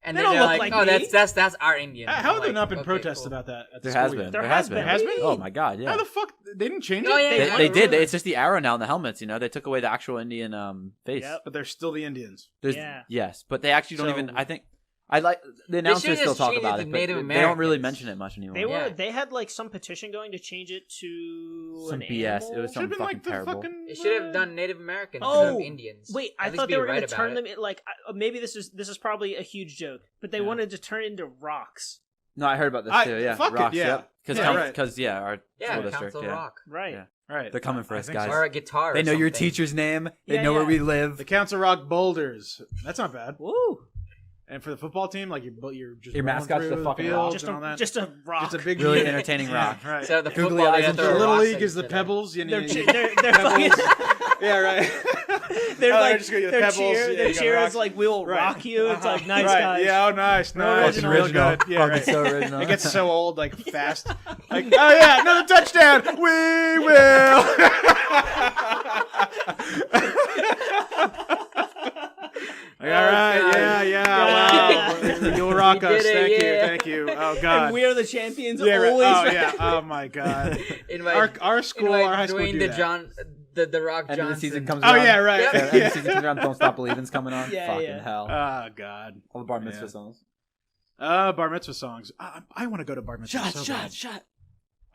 And They then don't they're look like, like oh, me. that's our Indian. How I'm have there like, not been okay, protests cool. about that at the There school has yet? been. There There has has been. been. Has been? Oh my god, yeah. How the fuck? They didn't change Oh, it? yeah, yeah. They did. It's just the arrow now in the helmets. You know, they took away the actual Indian face. Yep. But they're still the Indians. There's, Yeah. Yes, but they actually don't So- even. I think I like the announcers should've still just talk changed about it it, to but Native they don't really Americans. mention it much anymore. They were. Yeah. They had like some petition going to change it to Some an BS. animal. It was Should some have been fucking like the terrible. fucking. It should have done Native Americans Oh, instead of Indians. Wait, At I least thought be they were right going to about turn it. them in, like maybe this is probably a huge joke, but they Yeah. wanted to turn into rocks. No, I heard about this I- too. Yeah, fuck it, rocks. yeah. Yep. Yeah, Because right. our Yeah, school district. Council Yeah. Rock. Right. Yeah. Right. They're coming for I us, think guys. so. Or a guitar. They or know your something. teacher's name. They Yeah, know where yeah. we live. The Council Rock Boulders. That's not bad. Woo! And for the football team, like you're just Your rolling mascot's through the fucking field rock. Just and all that. just a rock. Just a big Really yeah. entertaining rock. Yeah, right. So the Googly football, eyes they and have The shit. Little rocks League is the instead of- pebbles. You They're know, they're pebbles. fucking- Yeah, right. They're Oh, like just gonna get their pebbles. cheer. Yeah, Their you got cheer rocks. is like we will Right. rock you. It's like nice right. guys. Yeah, oh, nice, nice. Original. Real good. Yeah, Fucking right. so original. It gets so old, like fast. Like, oh yeah, another touchdown. We will. All right, God. yeah. Wow. You'll rock You us. did it, Thank yeah. you. Oh And god. we are the champions. Yeah, right. Always. Oh yeah. Oh my god. Invite, Our school, invite our high school, Dwayne do that. the Rock End Johnson. of the season comes Oh around. yeah, right. Yep. End of the season comes around. Don't Stop Believing's coming on. Yeah, Fucking yeah. hell. Oh god. All the bar mitzvah Yeah. songs. Bar mitzvah songs. I want to go to bar mitzvah. so bad. shot.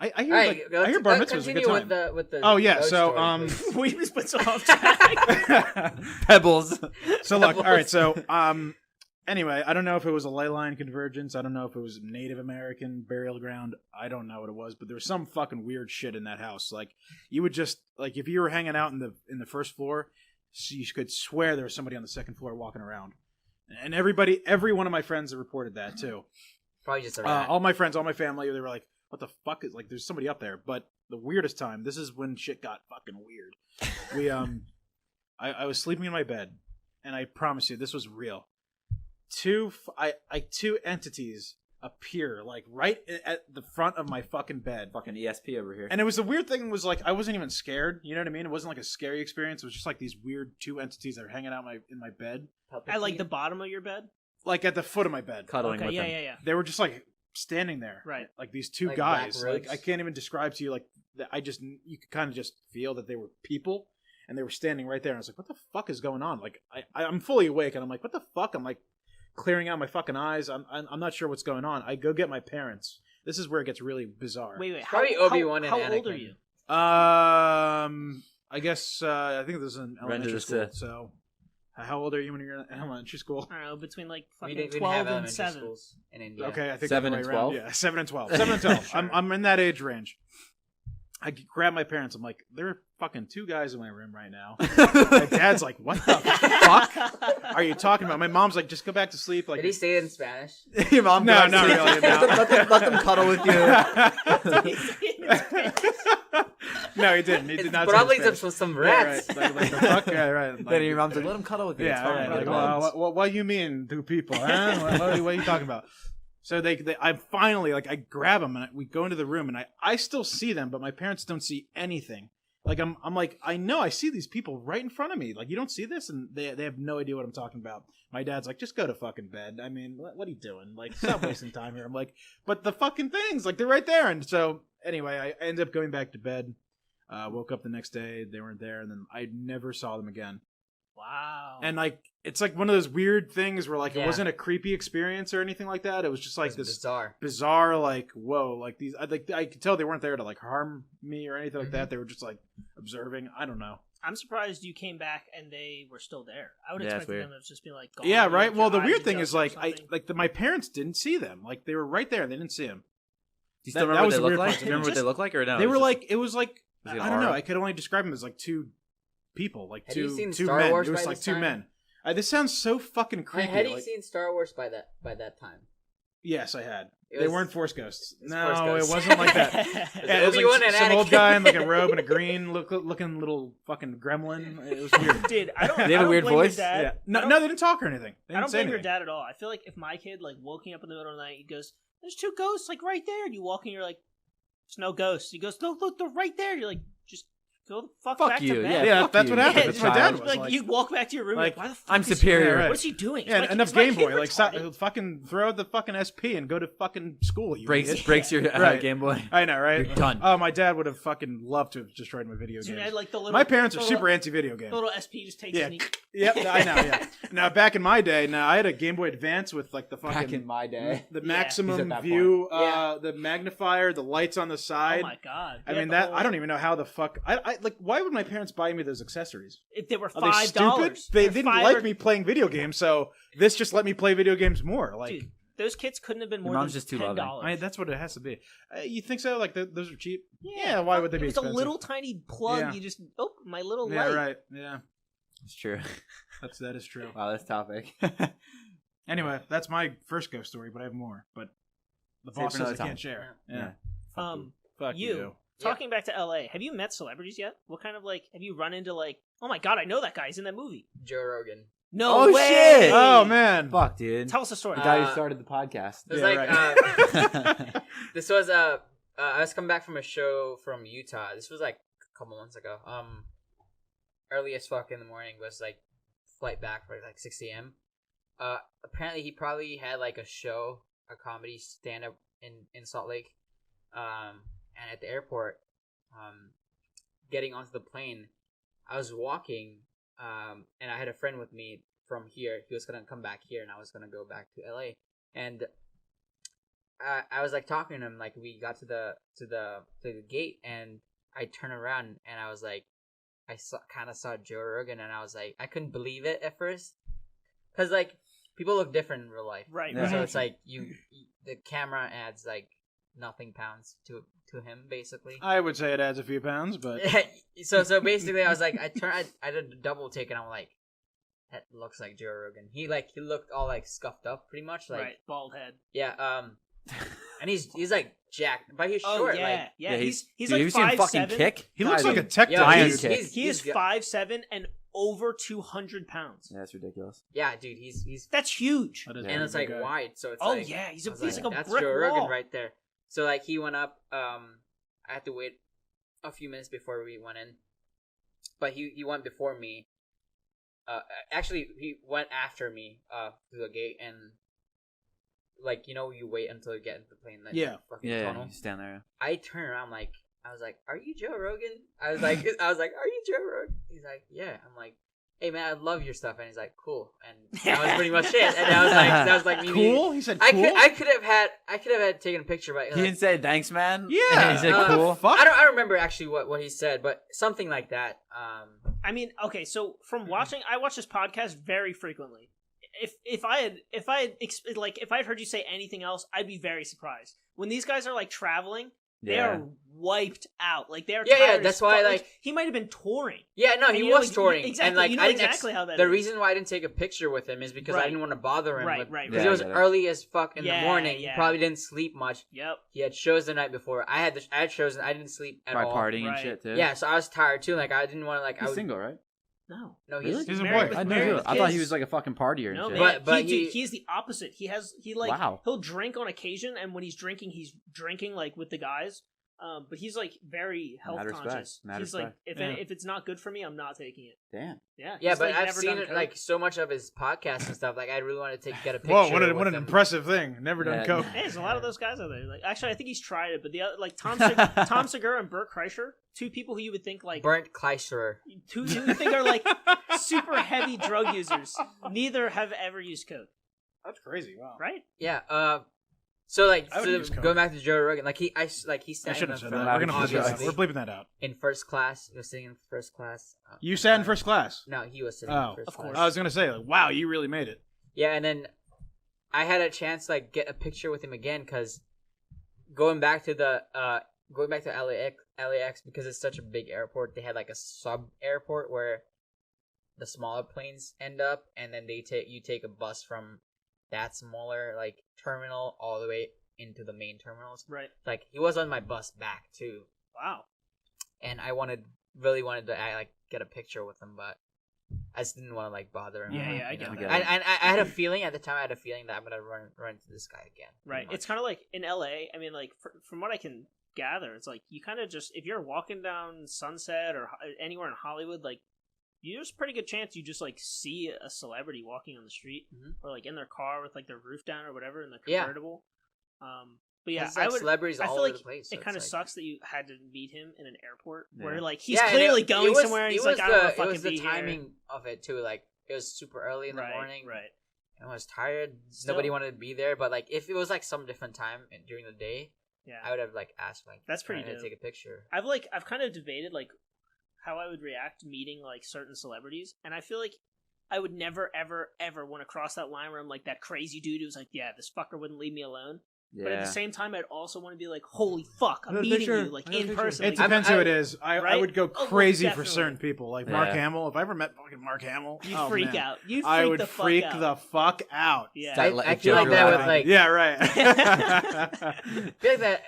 I hear All like, right, I hear bar mitzvahs a good continue time. with the Oh, yeah, ghost so, story, please. we just put some off track. Pebbles. So look, all right. So anyway, I don't know if it was a ley line convergence. I don't know if it was Native American burial ground. I don't know what it was, but there was some fucking weird shit in that house. Like you would just like if you were hanging out in the first floor, so you could swear there was somebody on the second floor walking around. And every one of my friends have reported that too. Probably just a rat. All my friends, all my family, they were like, "What the fuck is like?" There's somebody up there. But the weirdest time, this is when shit got fucking weird. We I was sleeping in my bed, and I promise you, this was real. Two entities appear like right at the front of my fucking bed. Fucking ESP over here. And it was the weird thing was like I wasn't even scared. You know what I mean? It wasn't like a scary experience. It was just like these weird two entities that were hanging out in my bed, At like the bottom of your bed. like at the foot of my bed. Cuddling Okay, with them. yeah. They were just like standing there, Right. Like these two Like guys. black Like robes? I can't even describe to you. Like you could kind of just feel that they were people, and they were standing right there. And I was like, "What the fuck is going on?" Like I'm fully awake, and I'm like, "What the fuck?" I'm like clearing out my fucking eyes. I'm not sure what's going on. I go get my parents. This is where it gets really bizarre. Wait. Probably Obi-Wan and how old are Anakin. you? I guess I think this is in Run to elementary the school. Sith. So, how old are you when you're in elementary school? I don't know, between like We fucking didn't 12 have and elementary 7. schools in India. Okay, I think 7 the and other way around. 12? Yeah, 7 and 12. 7 and 12. Sure. I'm in that age range. I grab my parents. I'm like, there are fucking two guys in my room right now. My dad's like, what the fuck are you talking about? My mom's like, just go back to sleep. Like, Did he say it in Spanish? Your mom No, goes, not really, no. let them cuddle with you. No, he didn't. He did It's not. probably say some Yeah, rats. right. Like the fuck? Yeah, right. Like, Then your mom's like, let them cuddle with you. yeah, It's fine. right. Like, Like, well, what you mean, two people? Huh? What are you talking about? So I finally I grab them and we go into the room and I still see them, but my parents don't see anything. Like I'm like I know I see these people right in front of me. Like you don't see this, and they have no idea what I'm talking about. My dad's like, just go to fucking bed. I mean, what are you doing? Like stop wasting time here. I'm like, but the fucking things like they're right there. And so anyway, I ended up going back to bed. Woke up the next day, they weren't there, and then I never saw them again. Wow. And like it's like one of those weird things where like it Yeah. wasn't a creepy experience or anything like that. It was just like It's this bizarre. like whoa, like these I could tell they weren't there to like harm me or anything like that. They were just like observing. I don't know. I'm surprised you came back and they were still there. I would Yeah, it's expect them weird. to just be like, gone, Yeah, like, right. your Well, the eyes weird thing adjust is or like something. my parents didn't see them. Like they were right there. They didn't see them. Do you still that remember what was they the look weird like? part. Do you remember what they look like or no? They It's were just- like it was like Was it I don't know. aura? I could only describe them as like two people, like Had you two seen two Star men. Wars it was by like this two time? men. This sounds so fucking creepy. Had you like- seen Star Wars by that time? Yes, I had. It They was- weren't Force Ghosts. It's No, Force Ghosts. it wasn't like that. Yeah, it was Obi-Wan like and some old Anakin. guy in like a robe and a green looking little fucking gremlin. It was weird. Dude, I don't. They have I a don't weird blame voice? Your dad. Yeah. I No, don't- no, they didn't talk or anything. They I didn't don't say blame your anything. dad at all. I feel like if my kid like woke me up in the middle of the night, he goes, "There's 2 ghosts like right there," and you walk in, you're like, "There's no ghosts." He goes, "No, look, they're right there." You're like, "Just go the fuck Fuck back you. to bed." Yeah, fuck that's you, what happened. you That's what my child. dad was Like, you walk back to your room, Like, like, why the fuck I'm is he- superior. Yeah, right. What is he doing? Yeah, Is my- enough is my Game kid Boy. Like, retarded? fucking throw the fucking SP and go to fucking school. You Breaks idiot. breaks your Right. Game Boy. I know, right? You're done. Oh, my dad would have fucking loved to have destroyed my video Dude, I games. had, like, the little, My parents are the super little, anti-video game. the little SP just takes Yeah. his knee. Yep, I know. Yeah. Now, back in my day, I had a Game Boy Advance with like the fucking Back in my day. the Yeah. maximum He's at that view, Yeah. the magnifier, the lights on the Oh side. my god! I Yeah, mean the that whole- I don't even know how the fuck I like. Why would my parents buy me those accessories? If they were Are they $5, stupid? They didn't like me playing video games, so this just let me play video games more. Like, Dude, those kits couldn't have been Your more mom's than just too $10. loving. that's what it has to be. You think so? Like those are cheap? Yeah, why would they be It was expensive? a little tiny plug. Yeah. You just my little Yeah, light. right. Yeah, It's true. that is true. Wow, this topic. Anyway, that's my first ghost story, but I have more. But the Save boss for says I another time. can't share. Yeah. Yeah. Fuck you. Talking back to LA, have you met celebrities yet? What kind of have you run into oh my god, I know that guy. He's in that movie. Joe Rogan. No Oh, way. shit! Oh man. Fuck, dude. Tell us a story. The guy who Uh, started the podcast. It was Yeah, like this was I was coming back from a show from Utah. This was like a couple months ago. Early as fuck in the morning was like flight back for like 6 a.m. Apparently he probably had like a show, a comedy stand up in Salt Lake. And at the airport, getting onto the plane, I was walking, and I had a friend with me from here. He was gonna come back here, and I was gonna go back to LA. And I was like talking to him, like we got to the gate, and I turned around, and I was like, I kind of saw Joe Rogan, and I was like, I couldn't believe it at first, cause like people look different in real life, Right, Yeah. So right. it's like the camera adds like nothing pounds to him basically. I would say it adds a few pounds, but so basically, I was like, I did a double take, and I'm like, that looks like Joe Rogan. He looked all like scuffed up, pretty much, like right, bald head. yeah, and he's like jacked, but he's Oh short, yeah, like yeah. He's Dude, like have you seen him fucking 5'7". kick? he looks God, like a dude. tech yeah, Lion dude. kick. He is 5'7" and over 200 pounds. Yeah, that's ridiculous. yeah, dude, he's That's huge. That is and a it's big like guy. wide, so it's Oh like, yeah, I he's was like a that's brick Joe wall. Rogan right there. So like he went up, I had to wait a few minutes before we went in, but he went before me. Actually, he went after me through the gate, and like you wait until you get into the plane, that Yeah. fucking Yeah, tunnel. you stand there. I turned around I was like, "Are you Joe Rogan?" I was like, "Are you Joe Rogan?" He's like, "Yeah." I'm like, "Hey man, I love your stuff," and he's like, "Cool," and that was pretty much it. And that was like me being- Cool. He said I cool. could have had taken a picture, but He didn't say thanks, man. Yeah. He said Uh, cool. Fuck. I don't remember actually what he said, but something like that. I mean, okay, so from watching, I watch this podcast very frequently. If I had heard you say anything else, I'd be very surprised. When these guys are like traveling, they Yeah. are wiped out. Like they're Yeah, tired that's as why, fuck. like- he might have been touring. Yeah, no, And he you know, was like, touring, exactly, and like you know I didn't exactly how that the is. reason why I didn't take a picture with him is because I Right. didn't want to bother him. Right, with, right, Because right. it was Yeah, I get it. early as fuck in Yeah, the morning. yeah. He probably didn't sleep much. Yep. He had shows the night before. I had shows, and I didn't sleep at Probably all. partying Right. and shit too. Yeah, so I was tired too. Like I didn't want to like. He's single, right? No. No, Really? He's a married boy. with- I married knew. with I thought he kids. was like a fucking partier and No, shit. man. But Dude, he- he's the opposite. Wow. He'll drink on occasion, and when he's drinking like with the guys. But he's like very health Mad respect. conscious. Mad He's respect. like, Yeah. if it's not good for me, I'm not taking it. Damn. Yeah. Yeah, he's, but like, I've never seen done it, coke. like so much of his podcasts and stuff. Like I really want to get a picture. Whoa! What with an him. impressive thing. Never done Yeah. coke. Hey, there's a lot of those guys out there. Like, actually, I think he's tried it, but the other, like Tom Segura and Burt Kreischer, two people who you would think like Burnt Kleisterer. two you would think are like super heavy drug users. Neither have ever used coke, That's crazy. Wow. right? Yeah. So like I would use coke. going back to Joe Rogan, like he I sat in shouldn't the have said front, that. We're gonna put that out. obviously, We're bleeping that out. in first class. He was sitting in first class. You sat in first class. No, he was sitting Oh, in first of class. course. I was gonna say, like, wow, you really made it. Yeah, and then I had a chance to like get a picture with him again because going back to LAX because it's such a big airport. They had like a sub airport where the smaller planes end up, and then you take a bus from that smaller like terminal all the way into the main terminals. Right. Like he was on my bus back too, Wow. and I really wanted to like get a picture with him, but I just didn't want to like bother him. Yeah, you I know? get that. I had a feeling at the time. I had a feeling that I'm gonna run into this guy again. Right. It's kind of like in LA. I mean, like from what I can gather, it's like you kind of just if you're walking down Sunset or anywhere in Hollywood, like there's a pretty good chance you just like see a celebrity walking on the street or like in their car with like their roof down or whatever in the convertible. But yeah, like celebrities I all feel over like the place. it So kind of like... sucks that you had to meet him in an airport where Yeah. like he's clearly going somewhere and he's like, I don't want to fucking be here. It was the timing of it too. Like it was super early in the morning. Right. I was tired. Still. Nobody wanted to be there. But like if it was like some different time during the day, Yeah. I would have like asked like That's pretty to dope. take a picture. I've kind of debated like how I would react meeting like certain celebrities, and I feel like I would never ever ever want to cross that line where I'm like that crazy dude who's like, yeah, this fucker wouldn't leave me alone. Yeah. But at the same time, I'd also want to be like, holy fuck, I'm I got a meeting picture. you like I got a in picture. person. It Like, depends who it is. I Right? would go Oh, well, crazy for definitely. certain people, like Yeah. Mark Hamill. If I ever met fucking Mark Hamill, you'd oh, freak man. out. You'd freak I would the fuck freak out. the fuck out. Yeah. I feel like that with like Yeah, right. I feel like that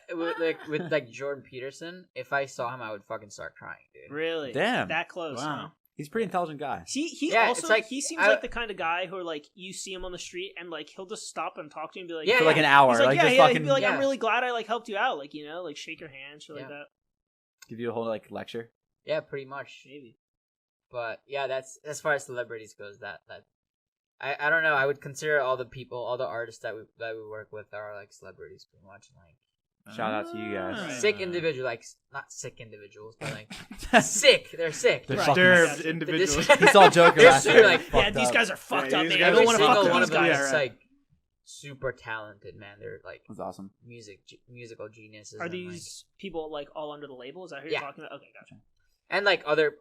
with like Jordan Peterson. If I saw him, I would fucking start crying, dude. Really? Damn. That close, Wow. huh? He's a pretty intelligent guy. He Yeah, also it's like- he seems I- like the kind of guy who are like you see him on the street and like he'll just stop and talk to you and be like, Yeah, For like an hour. He's like, Like, yeah, just yeah. fucking He'd be like, Yeah. I'm really glad I like helped you out, like like shake your hand, shit like Yeah. that. give you a whole like lecture. Yeah, pretty much. Maybe. But yeah, that's as far as celebrities goes. That I don't know. I would consider all the people, all the artists that we work with are like celebrities, pretty much. Like Shout out to you guys. Ah. sick individuals, like not sick individuals, but like sick. They're sick. They're Right. fucking- Disturbed Yeah. individuals. He saw Joker They're last so, night. like, Fucked Yeah, these up. guys are fucked Yeah, up, these man. guys I are don't want to sick. fuck Single with one these of them guys. Yeah, is right. like super talented, man. They're like That's awesome. musical geniuses. Are and, these people like all under the label? Is that who Yeah. you're talking about? Okay, gotcha. and like other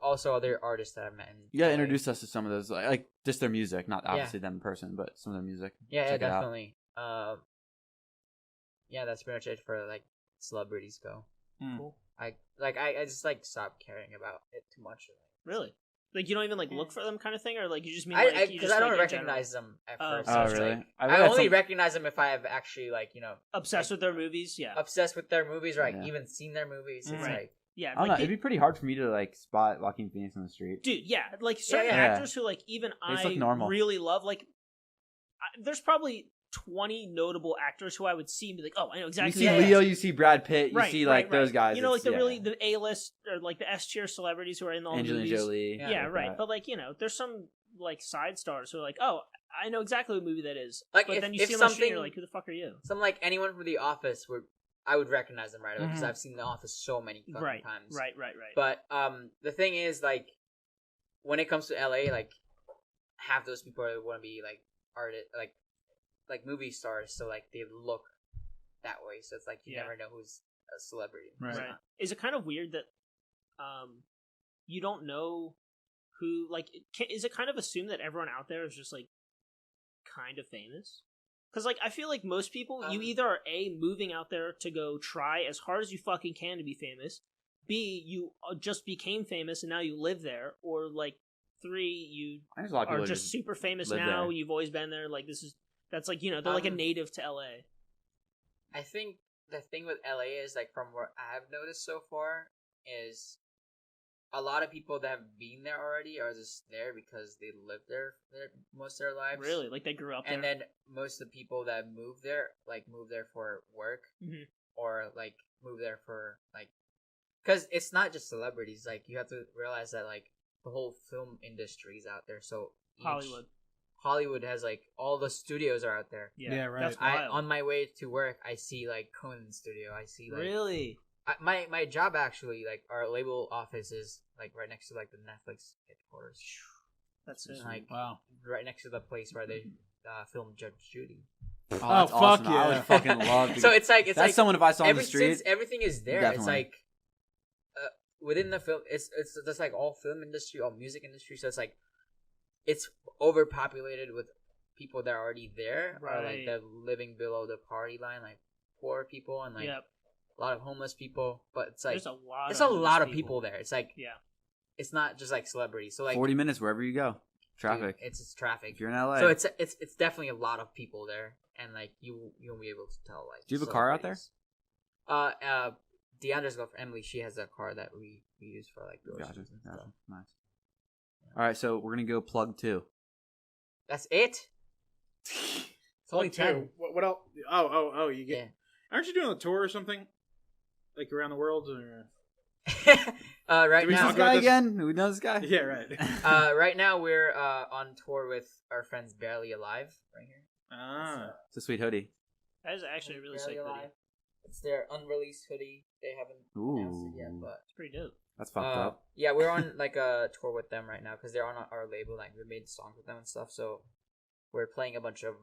artists that I've met. You gotta LA. introduce us to some of those, like just their music, not obviously them in person, but some of their music. Yeah, Check it out. definitely. Yeah, that's pretty much it for like celebrities go. Cool. I just like stopped caring about it too much. Really? Like you don't even like look for them, kind of thing, or like you just mean I like you because just I don't like, in general, recognize them at Oh, first. okay. so Oh, it's really? like- I I read only some- recognize them if I have actually like obsessed with their movies. Yeah, obsessed with their movies or like Yeah. even seen their movies. It's Right. like yeah. I don't know. Like, It'd be pretty hard for me to like spot Joaquin Phoenix on the street. dude, yeah, like certain yeah. actors who like even They just I look normal. really love. Like, there's probably 20 notable actors who I would see and be like, oh, I know You exactly. see who that is. Leo, you see Brad Pitt, you Right, see right, like those right. guys. You know, like it's- the A-list or like the S-tier celebrities who are in all the Angelina movies. Jolie. Yeah, Yeah, right. that. But like there's some like side stars who are like, oh, I know exactly what movie that is. Like, but if- then you if see them on the street, and you're something- like, who the fuck are you? some like anyone from The Office I would recognize them right away because Mhm. I've seen The Office so many fucking Right, times. right. But the thing is like when it comes to LA, like half those people want to be like artist, like movie stars, so like they look that way. So it's like you Yeah. never know who's a celebrity. Right. Right. Is it kind of weird that you don't know who like is it kind of assumed that everyone out there is just like kind of famous? Because like I feel like most people you either are A, moving out there to go try as hard as you fucking can to be famous, B, you just became famous and now you live there, or like 3, you I think a lot of are people just super famous live now, there. you've always been there, like that's like they're like a native to LA. I think the thing with LA is like from what I've noticed so far is a lot of people that have been there already are just there because they lived there most of their lives. Really, like they grew up there. And then most of the people that move there for work Mhm. or like move there for like because it's not just celebrities. Like you have to realize that like the whole film industry is out there. So Hollywood has like all the studios are out there. Yeah, right. That's I wild. on my way to work, I see like Conan's studio. I see like Really? my job actually like our label office is like right next to like the Netflix headquarters. That's it. Like Wow. right next to the place where they filmed Judge Judy. Oh, that's fuck awesome. I yeah. would fucking love to. So it's that's like someone if I saw on the since street. everything is there. Definitely. It's like within the film, it's just like all film industry, all music industry. So it's like it's overpopulated with people that are already there, or like Right. they're living below the poverty line, like poor people and like Yep. a lot of homeless people. But it's like There's a lot. it's of a lot of homeless people there. It's like Yeah. it's not just like celebrities. So like 40 minutes wherever you go. Traffic. Dude, it's traffic. If you're in LA. So it's definitely a lot of people there, and like you won't be able to tell. Like, Do you have a car out there? DeAndre's girlfriend Emily, she has a car that we use for like groceries Gotcha. and stuff. Nice. All right, so we're gonna go plug 2. That's it. It's only 10. What else? Oh, you get. Yeah. Aren't you doing a tour or something? Like around the world, or? Right Do we now, talk This about guy this? again? Who knows this guy? Yeah, right. right now we're on tour with our friends Barely Alive right here. It's a sweet hoodie. That is actually a really sick Barely hoodie. Alive. It's their unreleased hoodie. They haven't announced it yet, Ooh. but It's pretty dope. That's fucked up. yeah, we're on like a tour with them right now because they're on our label. Like we made songs with them and stuff. So we're playing a bunch of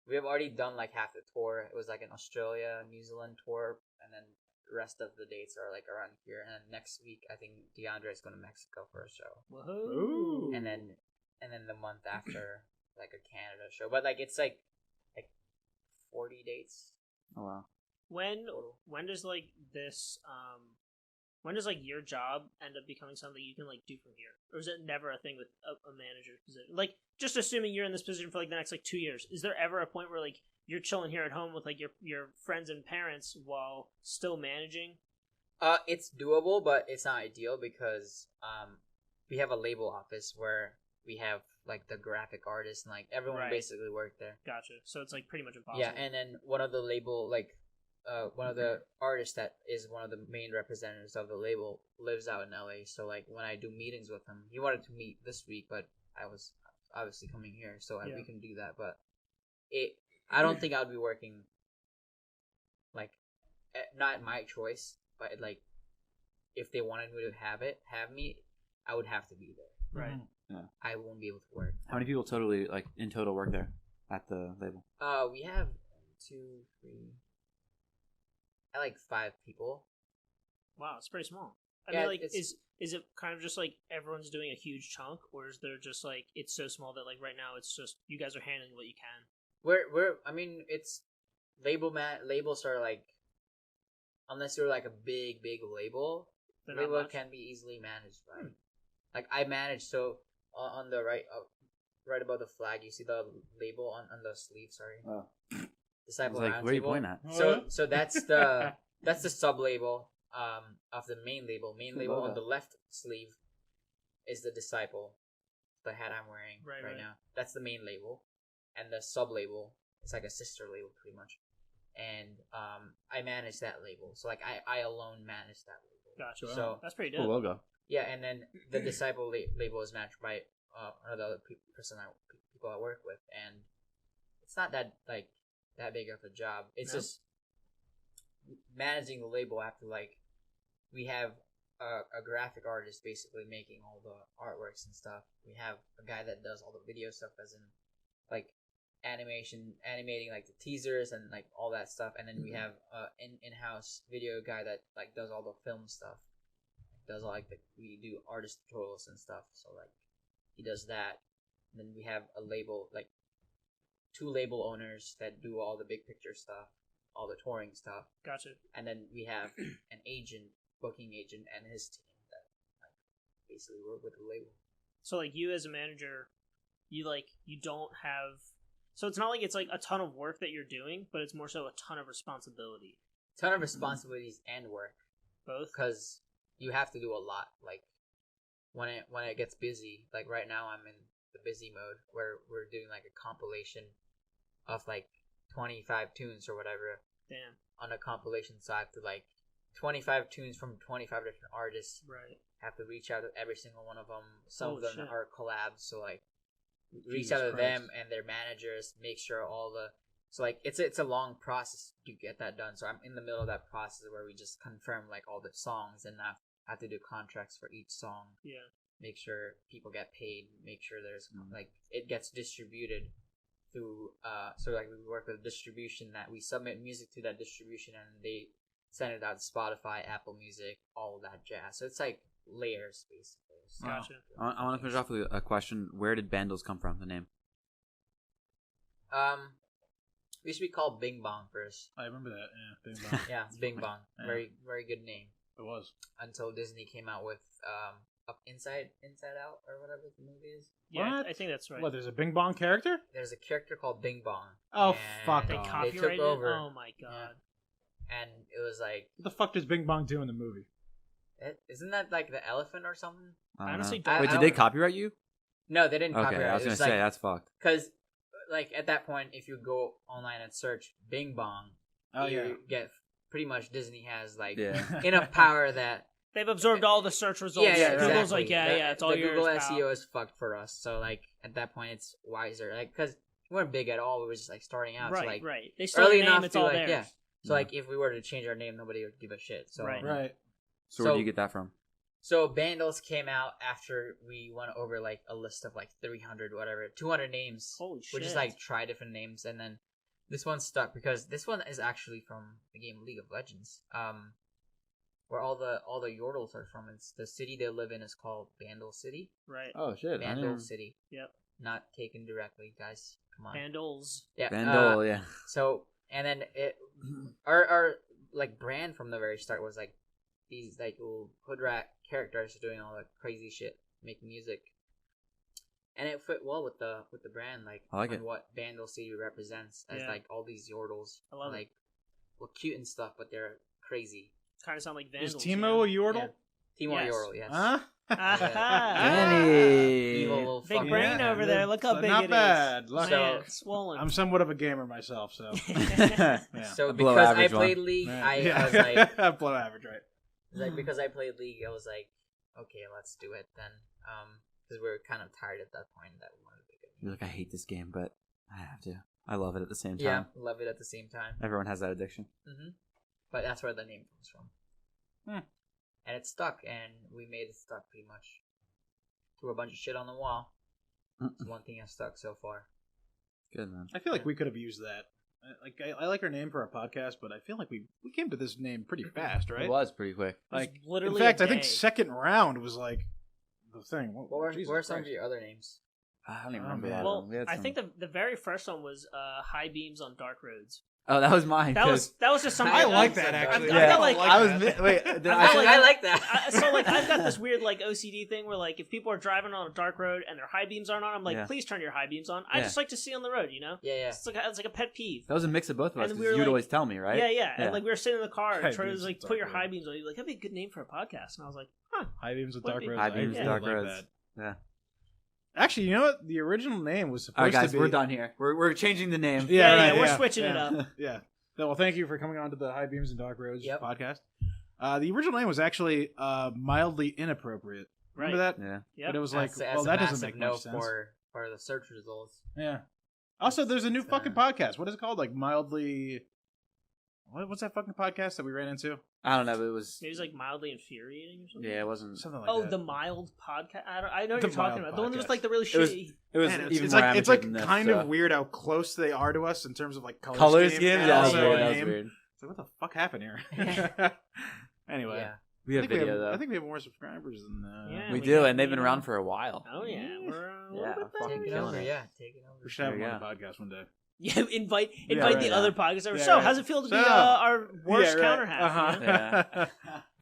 we have already done like half the tour. It was like an Australia, New Zealand tour, and then the rest of the dates are like around here. And then next week, I think DeAndre is going to Mexico for a show, Whoa. Ooh. and then the month after like a Canada show. But like it's like 40 dates. Oh wow. When does like this when does like your job end up becoming something you can like do from here, or is it never a thing with a manager's position? Like, just assuming you're in this position for like the next like 2 years, is there ever a point where like you're chilling here at home with like your friends and parents while still managing? It's doable, but it's not ideal because we have a label office where we have like the graphic artists and like everyone Right. basically worked there. Gotcha. So it's like pretty much impossible. Yeah, and then one of the label one of the artists that is one of the main representatives of the label lives out in LA. So like when I do meetings with him, he wanted to meet this week, but I was obviously coming here, so Yeah. we can do that. But I don't think I would be working like not my choice, but like if they wanted me to have me, I would have to be there. Right. I won't be able to work. How many people totally like in total work there at the label? We have 5 people. Wow, it's pretty small. I Yeah, mean, like, it's- is it kind of just like everyone's doing a huge chunk, or is there just like it's so small that like right now it's just you guys are handling what you can? I mean, it's labels are like, unless you're like a big label, They're not label much? can be easily managed by. Like I manage, so on the right above the flag, you see the label on the sleeve. Sorry, Oh. Disciple Like, where are you Roundtable. pointing at? So that's the sub label of the main label. Main The label logo. on the left sleeve is the Disciple, the hat I'm wearing Right. now. That's the main label, and the sub label is like a sister label pretty much. And I manage that label, so like I alone manage that label. Gotcha. So That's pretty Cool dope. logo. yeah, and then the Disciple label is managed by another people I work with, and it's not that big of a job. It's No. just managing the label after like we have a graphic artist basically making all the artworks and stuff. We have a guy that does all the video stuff, as in like animating like the teasers and like all that stuff, and then we have in-house video guy that like does all the film stuff, does all like we do artist tutorials and stuff, so like he does that. And then we have a label, like 2 label owners that do all the big picture stuff, all the touring stuff, Gotcha. and then we have an booking agent and his team that like basically work with the label. So like you as a manager, you don't have. So it's not like it's like a ton of work that you're doing, but it's more so a ton of responsibility. Ton of responsibilities and work, Both. because you have to do a lot. Like when it gets busy, like right now I'm in the busy mode where we're doing like a compilation of like 25 tunes or whatever Damn. on a compilation, so I have to like 25 tunes from 25 different artists. Right. Have to reach out to every single one of them. Some Oh, of them shit. are collabs, so like reach Jesus out to Christ. them and their managers, make sure so like it's a long process to get that done. So I'm in the middle of that process where we just confirm like all the songs, and I have to do contracts for each song, Yeah. make sure people get paid, make sure there's like it gets distributed through so like we work with distribution, that we submit music to that distribution and they send it out to Spotify, Apple Music, all that jazz. So it's like layers basically. So, Gotcha. I want to finish off with a question. Where did Bandles come from? The name. we used to be called Bing Bong first. I remember that. Yeah, Bing Bong. Yeah, Bing Bong. Yeah. Very, very good name. It was. Until Disney came out with Inside Out or whatever the movie is. Yeah, What? I think that's right. What? There's a Bing Bong character? There's a character called Bing Bong. Oh, and fuck They off. copyrighted over. it? Oh my god. And it was like, What the fuck does Bing Bong do in the movie? isn't that like the elephant or something? I don't Honestly, know. don't- Wait, I did they don't- copyright you? No, they didn't Okay, copyright. I was It gonna was say like, that's fucked. because like at that point, if you go online and search Bing Bong, Oh, you yeah. get pretty much Disney has like Yeah. enough power that They've absorbed all the search results. yeah, Google's exactly. like, yeah, it's all the yours. Google pal. SEO is fucked for us. So like at that point, it's wiser, like because we weren't big at all. We were just like starting out. Right, so, like, right. They still early name, enough it's to all like theirs. yeah. So like if we were to change our name, nobody would give a shit. So Right. Right. So where do So- you get that from? So Bandles came out after we went over like a list of like 300 whatever 200 names. Holy We shit. just like try different names, and then this one stuck because this one is actually from the game League of Legends. Where all the Yordles are from. It's the city they live in is called Bandle City. Right. Oh shit! Bandle City. Yep. Not taken directly, guys. Come on. Handles. Yeah. Vandal, yeah. So and then our like brand from the very start was like these like little hood rat characters doing all the crazy shit, making music, and it fit well with the brand, like I like and it. what Bandle City represents as Yeah. like all these Yordles, I love it. like look cute and stuff, but they're crazy. Kind of sound like Is Vandals. Timo a Yordle? Yeah. Timor Yes. Yordle, yes. Huh? Danny. Evil little Big fucker. brain Yeah, over there. Look how so big not it is. bad. Lucky. Man, swollen. I'm somewhat of a gamer myself, so. yeah. Yeah. So Below because I average one. played League, Yeah. I was like, below average, right? because I played League, I was like, okay, let's do it then. Because we were kind of tired at that point that we wanted to make it. You're like, I hate this game, but I have to. I love it at the same time. Yeah, love it at the same time. Everyone has that addiction. But that's where the name comes from. Hmm. And it stuck, and we made it stuck pretty much. Threw a bunch of shit on the wall. It's one thing that stuck so far. Good man. I feel like we could have used that. I like our name for our podcast, but I feel like we came to this name pretty fast, right? It was pretty quick. Like, It was literally in fact, a I think day. second round was like the thing. What were some of your other names? I don't even Oh, remember. man. all of Well, them. We had I some- think the very first one was high beams on dark roads. Oh, that was mine. That was just something I I've like done. that actually. I've got, like- I was. that. Wait, did I've I got, say like- that? I like that. So like I've got this weird like OCD thing where like if people are driving on a dark road and their high beams aren't on, I'm like, Yeah. please turn your high beams on. I Yeah. just like to see on the road, you know. Yeah. It's like a pet peeve. That was a mix of both of us. And 'cause we were you'd like- always tell me, right? Yeah, yeah, Yeah. And like we were sitting in the car High and Troy beams was like, on put your dark high road. beams on. He was like, that'd be a good name for a podcast. And I was like, huh. High beams with Would dark be. roads. High beams, I dark like roads. that. Yeah. Actually, you know what? The original name was supposed All right, guys, to be. we're done here. We're changing the name. Yeah, Yeah, right, we're switching it yeah. up. Yeah. Well, thank you for coming on to the High Beams and Dark Roads Yep. podcast. The original name was actually mildly inappropriate. Remember that? Yeah. Yep. But it was like, That's well, a that doesn't massive make no much sense. for the search results. Yeah. Also, there's a new fucking podcast. What is it called? Like mildly. What's that fucking podcast that we ran into? I don't know, but it was. Maybe it's like mildly infuriating or something. Yeah, it wasn't. Something like Oh, that. the mild podcast. I know what The you're talking mild about. The one that was podcast. like the really It was- shitty. It was Man, even it's more like amateur than this, kind so. of weird how close they are to us in terms of like Color scheme. and Yeah, that was also weird. That was name. weird. It's like, what the fuck happened here? Anyway, Yeah. We I have think video though. I think we have more subscribers than. Yeah, we we do, got- and they've been we- around for a while. Oh yeah, we're a little Yeah, bit better. fucking Take it killing over, it. yeah. Take it over. We should have them There on you the podcast one day. Yeah, invite Yeah, the right. other podcast. Yeah, So, right. how's it feel to be So- our worst Yeah, right. counter half? you know? Uh-huh.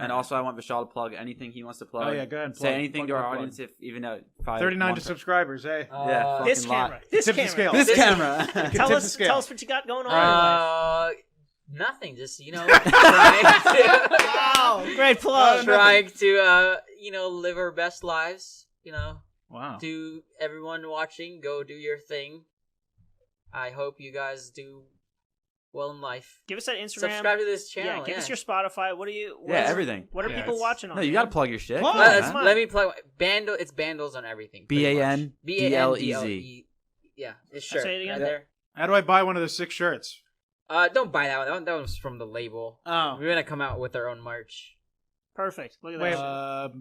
And also, I want Vishal to plug anything he wants to plug. Oh yeah, go ahead. And Say plug, anything plug, to our plug, plug. audience, if even though probably 39 one to per- subscribers. Hey. Yeah, fucking This lot. camera. This Tip the camera. scale. This camera. Tip Tell the us scale. what you got going on in your life. Nothing. Just trying Wow, great plug. trying to live our best lives. Wow. To everyone watching, go do your thing. I hope you guys do well in life. Give us that Instagram. Subscribe to this channel. Yeah, give us your Spotify. What Yeah, everything. What are Yeah, people it's- watching on? No, you man? gotta plug your shit. Plug. Come on, Let's- man. Let me plug Bandle. It's Bandles on everything. pretty much. BANDLEZ. Yeah, it's shirt. Say it again. Right there. How do I buy one of the 6 shirts? Don't buy that one. That one's from the label. Oh. We're gonna come out with our own merch. Perfect. Look at Wait, that.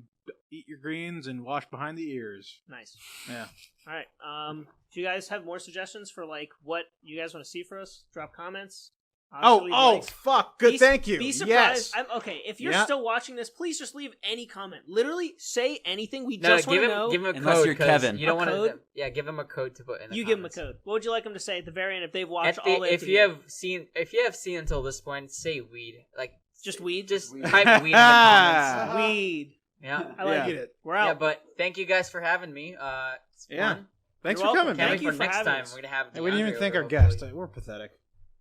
eat your greens and wash behind the ears. Nice. Yeah. All right. Do you guys have more suggestions for like what you guys want to see for us? Drop comments. Obviously, like, Fuck. Good. be- Thank you. Be surprised. Yes. I'm okay. If you're Yeah. still watching this, please just leave any comment. Literally, say anything. We No, just want give to him know. give him a Unless code. you're 'cause Kevin. You don't A want code? to. Yeah, give him a code to put in. You give them a code. What would you like them to say at the very end if they've watched At all the, the way? if you have seen until this point, say weed. Like just weed, just Weed. type weed in the comments. weed. Yeah. I like Yeah. it. We're Yeah, out. but thank you guys for having me. It's Yeah. fun. Thanks You're for welcome. coming. Thank Can't you wait for for next having time. us. We're gonna have. Hey, we didn't even DeAndre thank our over, guest. hopefully. We're pathetic.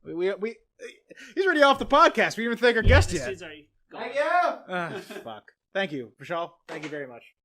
We he's already off the podcast. We didn't even thank our Yeah, guest this yet. dude's already gone. Fuck. Thank you, Vishal. Thank you very much.